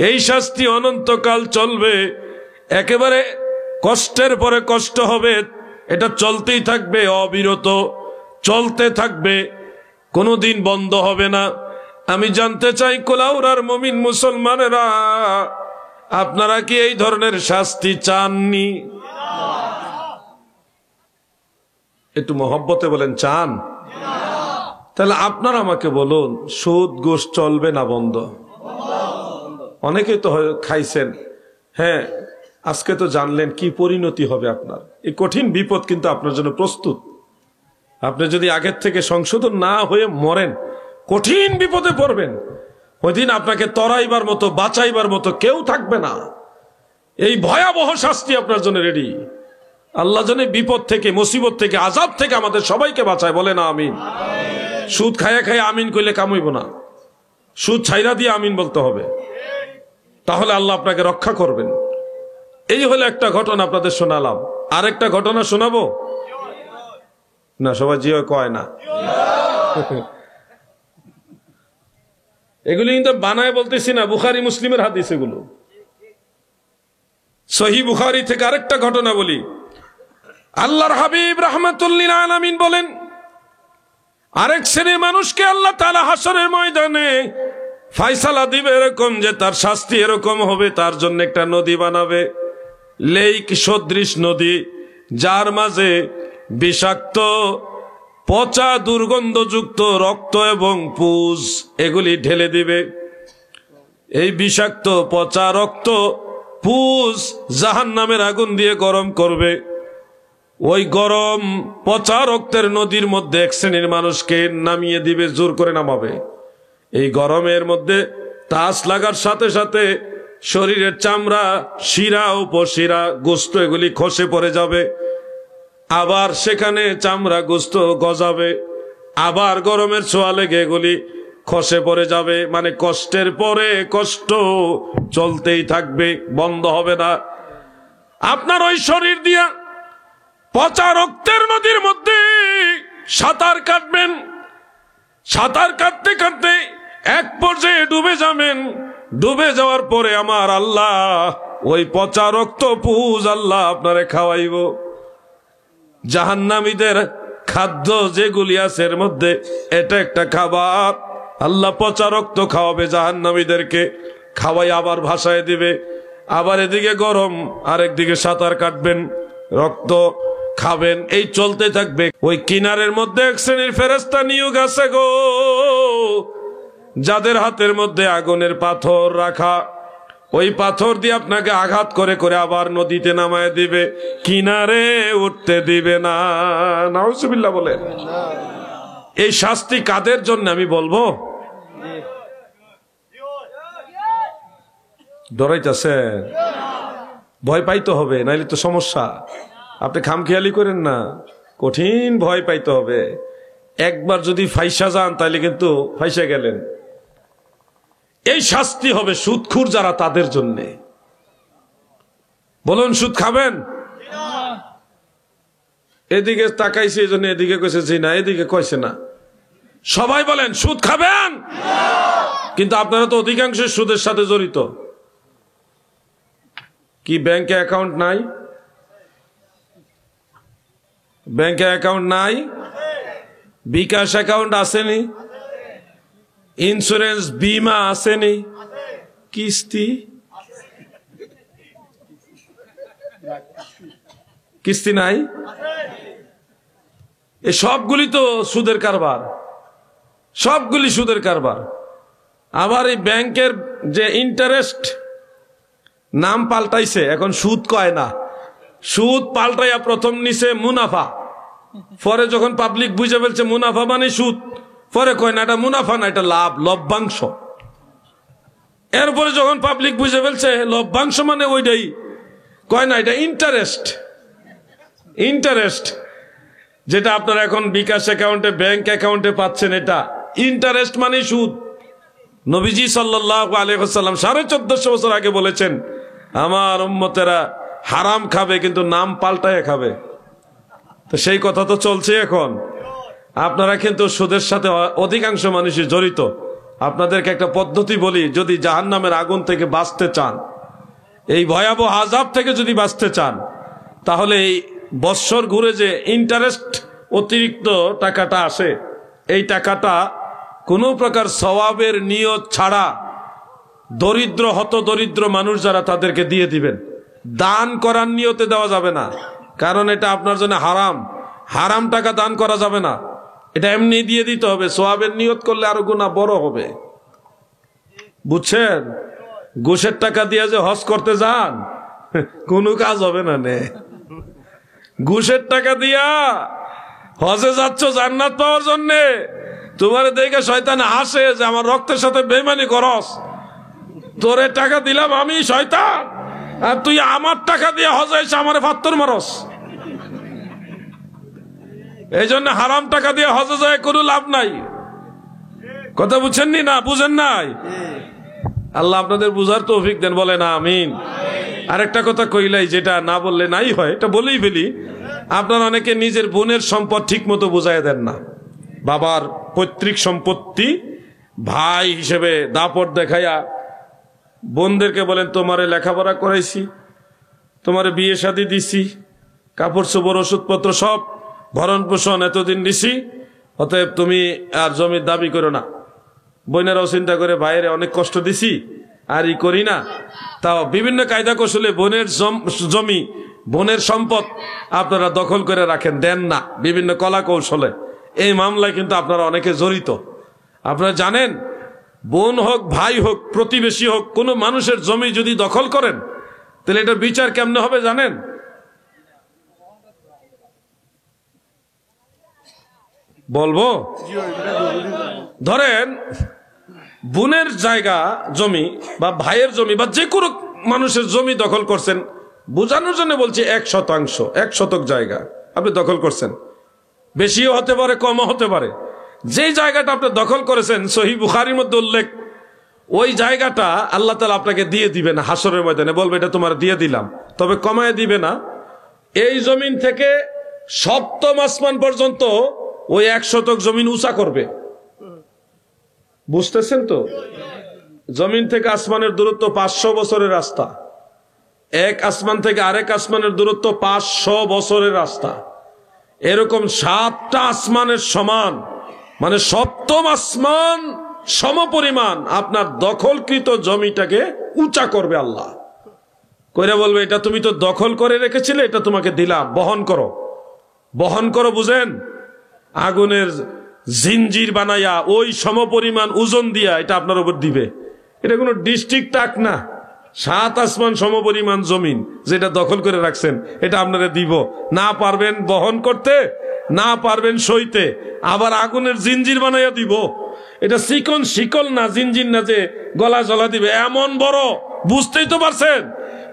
এই শাস্তি অনন্তকাল চলবে। একেবারে কষ্টের পরে কষ্ট হবে, এটা চলতেই থাকবে, অবিরত চলতে থাকবে, কোনোদিন বন্ধ হবে না। আমি জানতে চাই কোলাউড়ার মুমিন মুসলমানেরা, আপনারা কি এই ধরনের শাস্তি চাননি? একটু মহব্বতে বলেন, চান? তাহলে আপনারা আমাকে বলুন, সুদ ঘুষ চলবে না বন্ধ? অনেকেই তো খাইছেন, হ্যাঁ, আজকে তো জানলেন কি পরিণতি হবে আপনার। এই কঠিন বিপদ কিন্তু আপনার জন্য প্রস্তুত। আপনি যদি আগের থেকে সংশোধন না হয়ে মরেন, কঠিন বিপদে পড়বেন। ওই দিন আপনাকে তরাইবার মতো, বাঁচাইবার মতো কেউ থাকবে না। এই ভয়াবহ শাস্তি আপনার জন্য রেডি। আল্লাহ জানে বিপদ থেকে, মুসিবত থেকে, আযাব থেকে আমাদের সবাইকে বাঁচায়, বলে না আমিন। সুদ খাইয়া খাইয়া আমিন কইলে কামইব না, সুদ ছাইরা দিয়ে আমিন বলতে হবে, তাহলে আল্লাহ আপনাকে রক্ষা করবেন। এই হলো একটা ঘটনা আপনাদের শোনালাম। আরেকটা ঘটনা শোনাবো না? সবাই জিও কয় না। এগুলি কিন্তু বানায় বলতেছি না, বুখারী মুসলিমের হাদিস এগুলো। সহিহ বুখারী থেকে আরেকটা ঘটনা বলি। আল্লাহর হাবিব রাহমাতুল্লিল আলামিন বলেন, আরেক শ্রেণীর মানুষকে আল্লাহ তাআলা হাসরের ময়দানে ফয়সালা দিবে এরকম যে তার শাস্তি এরকম হবে, তার জন্য একটা নদী বানাবে, লেক সদৃশ নদী, যার মাঝে বিষাক্ত পচা দুর্গন্ধযুক্ত রক্ত এবং পুজ এগুলি ঢেলে দিবে। এই বিষাক্ত পচা রক্ত পুজ জাহান্নামের আগুন দিয়ে গরম করবে। ওই গরম পচা রক্তের নদীর মধ্যে এক শ্রেণীর মানুষকে নামিয়ে দিবে, জোর করে নামাবে। এই গরমের মধ্যে তাস লাগার সাথে সাথে শরীরের চামড়া, শিরা, উপশিরা, গোস্ত এগুলি খসে পড়ে যাবে। আবার সেখানে চামড়া গোস্ত গজাবে, আবার গরমের ছোঁয়া লেগে এগুলি খসে পড়ে যাবে। মানে কষ্টের পরে কষ্ট চলতেই থাকবে, বন্ধ হবে না। আপনার ওই শরীর দিয়া পচা রক্তের নদীর মধ্যে সাঁতার কাটবেন, সাঁতার কাটতে কাটতে এক পর্যায়ে ডুবে যাবেন। ডুবে যাওয়ার পরে আমার আল্লাহ ওই পচা রক্ত পুজ আল্লাহ আপনারে খাওয়াইব। জাহান্নামীদের খাদ্য যেগুলি আছে এর মধ্যে এটা একটা খাবার। আল্লাহ পচা রক্ত খাওয়াবে জাহান্নামীদেরকে, খাওয়াই আবার ভাসায় দিবে, আবার এদিকে গরম, আর একদিকে সাঁতার কাটবেন, রক্ত খাবেন, এই চলতে থাকবে। ওই কিনারের মধ্যে এক শ্রেণীর ফেরেশতা নিয়োগ আছে গো, যাদের হাতের মধ্যে আগুনের পাথর রাখা, ওই পাথর দিয়ে আপনাকে আঘাত করে করে আবার নদীতে নামায় দিবে, কিনারে উঠতে দিবে না। নাউজুবিল্লাহ বলেন। এই শাস্তি কাদের জন্য আমি বলবো? ডরাইতেছে, ভয় পাইতে হবে, নাইলে তো সমস্যা। আপনি খামখেয়ালি করেন না, কঠিন ভয় পাইতে হবে। একবার যদি ফাইসা যান তাহলে কিন্তু ফাইসা গেলেন। এই শাস্তি হবে সুদখোর যারা, তাদের জন্য। বলুন, সুদ খাবেন? এদিকে তাকাইছে এই জন্য এদিকে কইছে জি না, এদিকে কইছে না। সবাই বলেন সুদ খাবেন, কিন্তু আপনারা তো অধিকাংশ সুদের সাথে জড়িত। কি ব্যাংকে অ্যাকাউন্ট নাই? ব্যাংকে অ্যাকাউন্ট নাই? বিকাশ অ্যাকাউন্ট আসেনি? ইন্স্যুরেন্স বীমা আসেনি? কিস্তি কিস্তি নাই? এ সবগুলি তো সুদের কারবার, সবগুলি সুদের কারবার। আবার এই ব্যাংকের যে ইন্টারেস্ট নাম পাল্টাইছে, এখন সুদ কয় না, সুদ পাল্টাইয়া প্রথম নিছে মুনাফা, পরে যখন পাবলিক বুঝে ফেলছে মুনাফা মানে সুদ, পরে কয় না এটা মুনাফা না, এটা লাভ, লভ্যাংশ। এরপরে যখন পাবলিক বুঝে ফেলছে লভ্যাংশ মানে ওইটাই, কয় না এটা ইন্টারেস্ট। ইন্টারেস্ট যেটা আপনারা এখন বিকাশ অ্যাকাউন্টে, ব্যাংক অ্যাকাউন্টে পাচ্ছেন, এটা ইন্টারেস্ট মানে সুদ। নবীজি সাল্লাল্লাহু আলাইহি ওয়াসাল্লাম 1450 বছর আগে বলেছেন, আমার উম্মতেরা হারাম খাবে কিন্তু নাম পাল্টায় খাবে। তো সেই কথা তো চলছে এখন। আপনারা কিন্তু সুদের সাথে অধিকাংশ মানুষই জড়িত। আপনাদেরকে একটা পদ্ধতি বলি, যদি জাহান্নামের আগুন থেকে বাঁচতে চান, এই ভয়াবহ আযাব থেকে যদি বাঁচতে চান, তাহলে এই বৎসর ঘুরে যে ইন্টারেস্ট অতিরিক্ত টাকাটা আসে, এই টাকাটা কোনো প্রকার সওয়াবের নিয়ত ছাড়া দরিদ্র, হত দরিদ্র মানুষ যারা, তাদেরকে দিয়ে দিবেন। দান করার নিয়তে দেওয়া যাবে না, কারণ এটা আপনার জন্য হারাম। হারাম টাকা দান করা যাবে না, এটা এমনি দিয়ে দিতে হবে। সওয়াবের নিয়ত করলে আরো গুনাহ বড় হবে, বুঝছেন? ঘুষের টাকা দিয়ে যে হজ করতে যান, কোনো কাজ হবে না। নে ঘুষের টাকা দিয়া হজে যাচ্ছ জান্নাত পাওয়ার জন্য, তোমারে দেখে শয়তান হাসে যে আমার রক্তের সাথে বেইমানি করস, তোরে টাকা দিলাম আমি শয়তান, আর তুই আমার টাকা দিয়ে হজে এসে আমারে পাত্তর মারস। এই জন্য হারাম টাকা দিয়ে হজে যায় কোনো লাভ নাই। কথা বুঝছেননি? না বুঝেন নাই? আল্লাহ আপনাদের বুঝার তৌফিক দেন, বলেন আমিন। আরেকটা কথা কইলাই, যেটা না বললে নাই হয়, এটা বলেই ফেলি। আপনারা অনেকে নিজের বোনের সম্পদ ঠিক মতো বুঝাই দেন না। বাবার পৈতৃক সম্পত্তি ভাই হিসেবে দাপট দেখাইয়া বোনদেরকে বলেন, তোমারে লেখাপড়া করাইছি, তোমারে বিয়ে শাদী দিছি, কাপড় চোপড় ওষুধপত্র সব ভরণ পোষণ এতদিন দিছি, অতএব তুমি আর জমির দাবি করো না। বোনেরাও চিন্তা করে, ভাইরে অনেক কষ্ট দিছি আর ই করি না, তাও বিভিন্ন কায়দা কৌশলে বোনের জমি, বোনের সম্পদ আপনারা দখল করে রাখেন, দেন না বিভিন্ন কলা কৌশলে। এই মামলায় কিন্তু আপনারা অনেকে জড়িত। আপনারা জানেন, বোন হোক, ভাই হোক, প্রতিবেশী হোক, কোনো মানুষের জমি যদি দখল করেন, তাহলে এটার বিচার কেমনে হবে জানেন? বলবো? ধরেন বোনের জায়গা জমি বা ভাইয়ের জমি বা যে কোনো মানুষের জমি দখল করছেন, বোঝানোর জন্য বলছি 1 শতাংশ, 1 শতক জায়গা আপনি দখল করছেন, বেশিও হতে পারে কমও হতে পারে। যেই জায়গাটা আপনি দখল করেছেন, সহিহ বুখারীর মধ্যে উল্লেখ, ওই জায়গাটা আল্লাহ তাআলা আপনাকে দিয়ে দিবে না। হাসরের ময়দানে বলবে এটা তোমার দিয়ে দিলাম, তবে কমায় দিবে না। এই জমিন থেকে 7ম আসমান পর্যন্ত ওই 1 শতক জমিন উঁচা করবে। বুঝতেছেন তো? জমিন থেকে আসমানের দূরত্ব 500 বছরের রাস্তা, এক আসমান থেকে আরেক আসমানের দূরত্ব 500 বছরের রাস্তা। এরকম 7টা আসমানের সমান, মানে 7ম আসমান সমপরিমাণ আপনার দখলকৃত জমিটাকে উঁচা করবে আল্লাহ। কইরা বলবে এটা তুমি তো দখল করে রেখেছিলে, এটা তোমাকে দিলাম, বহন করো। বহন করো বুঝেন? আগুনের জিঞ্জির বানাইয়া ওই সমপরিমাণ ওজন দিয়া এটা আপনার উপর দিবে। এটা কোনো ডিস্ট্রিক্ট টাক না, 7 আসমান সমপরিমাণ জমিন যেটা দখল করে রাখছেন, এটা আপনারা দিব। না পারবেন বহন করতে, না পারবেন সইতে, আবার আগুনের জিঞ্জির বানাইয়া দিব। এটা চিকন শিকল না, জিঞ্জির না যে গলা জ্বলা দিবে, এমন বড়। বুঝতেই তো পারছেন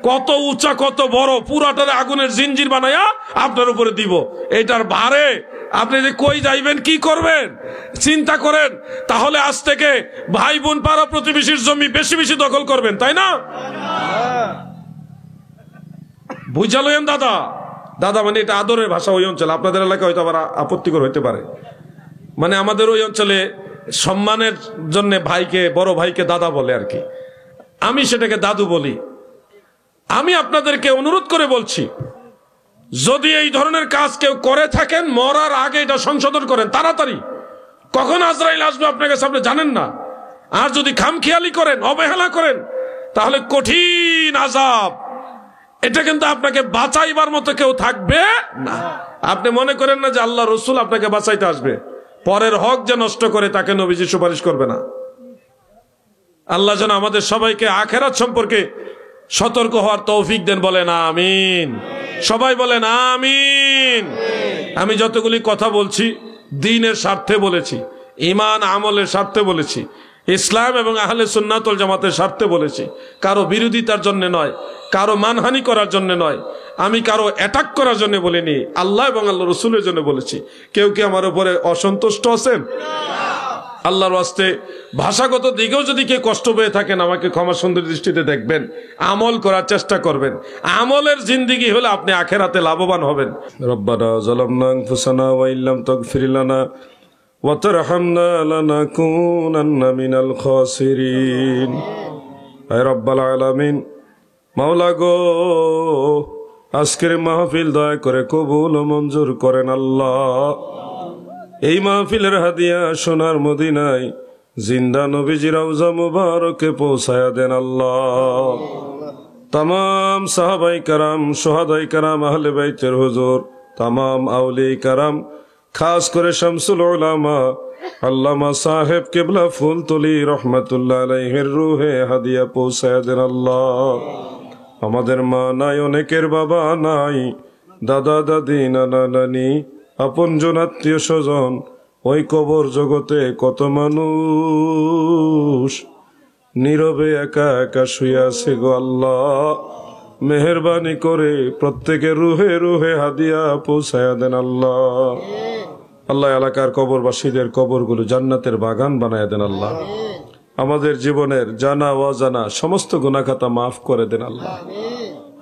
কত উঁচা কত বড়, পুরাটারে আগুনের জিঞ্জির বানাইয়া আপনার উপরে দিব। এটার ভারে আপনি যে কই যাইবেন, কি করবেন চিন্তা করেন। তাহলে আজ থেকে ভাই বোন পাড়া প্রতিবেশীর জমি বেশি বেশি দখল করবেন, তাই না? বুঝালেন দাদা? দাদা মানে এটা আদরের ভাষা ওই অঞ্চলে, আপনাদের এলাকায় হয়তো আবার আপত্তিকর হইতে পারে। মানে আমাদের ওই অঞ্চলে সম্মানের জন্য ভাইকে, বড় ভাইকে দাদা বলে আর কি, আমি সেটাকে দাদু বলি। আমি আপনাদেরকে অনুরোধ করে বলছি, যদি এই ধরনের কাজ কেউ করে থাকেন, মরার আগে এটা সংশোধন করেন তাড়াতাড়ি। কখন আজরাইল আসবে আপনার কাছে আপনি জানেন না। আর যদি খামখেয়ালি করেন, অবহেলা করেন, তাহলে কঠিন আযাব। এটা কিন্তু আপনাকে বাঁচাইবার মতো কেউ থাকবে না। আপনি মনে করেন না যে আল্লাহ রসুল আপনাকে বাঁচাইতে আসবে, পরের হক যে নষ্ট করে তাকে নবীজি সুপারিশ করবে না। আল্লাহ যেন আমাদের সবাইকে আখিরাত সম্পর্কে সতর্ক হওয়ার তৌফিক দেন, বলেন আমিন। সবাই বলেন আমিন। আমি যতগুলি কথা বলছি দ্বীনের স্বার্থে বলেছি, ঈমান আমলের স্বার্থে বলেছি, ইসলাম এবং আহলে সুন্নাত ওয়াল জামাতের স্বার্থে বলেছি। কারো বিরোধিতার জন্য নয়, কারো মানহানি করার জন্য নয়, আমি কারো অ্যাটাক করার জন্য বলিনি, আল্লাহ এবং আল্লাহ রসুলের জন্য বলেছি। কেউ কি আমার উপরে অসন্তুষ্ট আছেন? আল্লাহর ওয়াস্তে ভাষাগত দিকেও যদি কেউ কষ্ট পেয়ে থাকেন, আমাকে ক্ষমা সুন্দর দৃষ্টিতে দেখবেন, আমল করার চেষ্টা করবেন। আমলের জিন্দেগি হলে আপনি আখিরাতে লাভবান হবেন। রব্বানা যালামনা আনফুসানা ওয়া ইল্লাম তাগফির লানা ওয়া তারহামনা লানাকুনান্না মিনাল খাসিরিন। হে রব্বাল আলামিন, মাওলা গো, আজকের মাহফিল দয়া করে কবুল ও মঞ্জুর করেন আল্লাহ। এই মাহফিলের হাদিয়া সোনার মদিনায় জিন্দা নবীজি রওজা মুবারকে পৌঁছায়া দেন আল্লাহ। तमाम साहबाई कराम, शुहादाई कराम, अहले बैतेर हुजूर, तमाम औलिया कराम, खास करे शमसुल उलामा अल्लामा साहेब किबला फुलतुली रहमतुल्लाह अलैहिर रूहे हादिया पौঁছায়া দেন আল্লাহ। আমাদের মা নাই, অনেকের বাবা নাই, দাদা দাদি নানা নানি, আপনজন আত্মীয় স্বজন, ওই কবর জগতে কত মানুষ নীরবে একা একা শুয়ে আছে গো আল্লাহ। মেহেরবানি করে প্রত্যেকের রুহে রুহে হাদিয়া পৌঁছায়া দেন আল্লাহ। আল্লাহ এলাকার কবরবাসীদের কবরগুলো জান্নাতের বাগান বানায়া দেন আল্লাহ। আমাদের জীবনের জানা অজানা সমস্ত গুনাহ খাতা মাফ করে দেন আল্লাহ।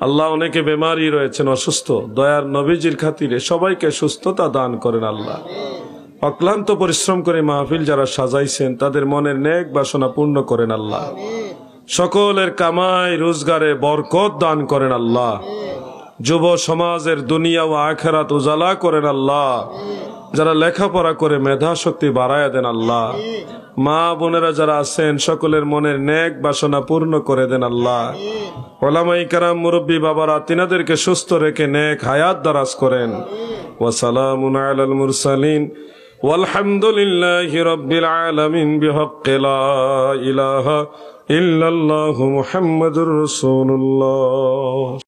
আল্লাহ অনেকে বেমারি রয়েছেন, অসুস্থ, দয়ার নবীজির খাতিরে সবাইকে সুস্থতা দান করেন আল্লাহ। অক্লান্ত পরিশ্রম করে মাহফিল যারা সাজাইছেন তাদের মনের নেক বাসনা পূর্ণ করেন আল্লাহ। সকলের কামাই রোজগারে বরকত দান করেন আল্লাহ। যুব সমাজের দুনিয়া ও আখিরাত উজালা করেন আল্লাহ। যারা লেখাপড়া করে মেধা শক্তি বাড়ায়া দেন আল্লাহ। মা বোনেরা যারা আছেন সকলের মনের নেক বাসনা পূর্ণ করে দেন আল্লাহ। ওলামায়ে কেরাম, মুরব্বী বাবারা, তিনাদেরকে সুস্থ রেখে নেক হায়াত দারাজ করেন। ওয়া সালামুন আলাল মুরসালিন ওয়ালহামদুলিল্লাহি রাব্বিল আলামিন বিহাক্কি লা ইলাহা ইল্লাল্লাহু মুহাম্মাদুর রাসূলুল্লাহ।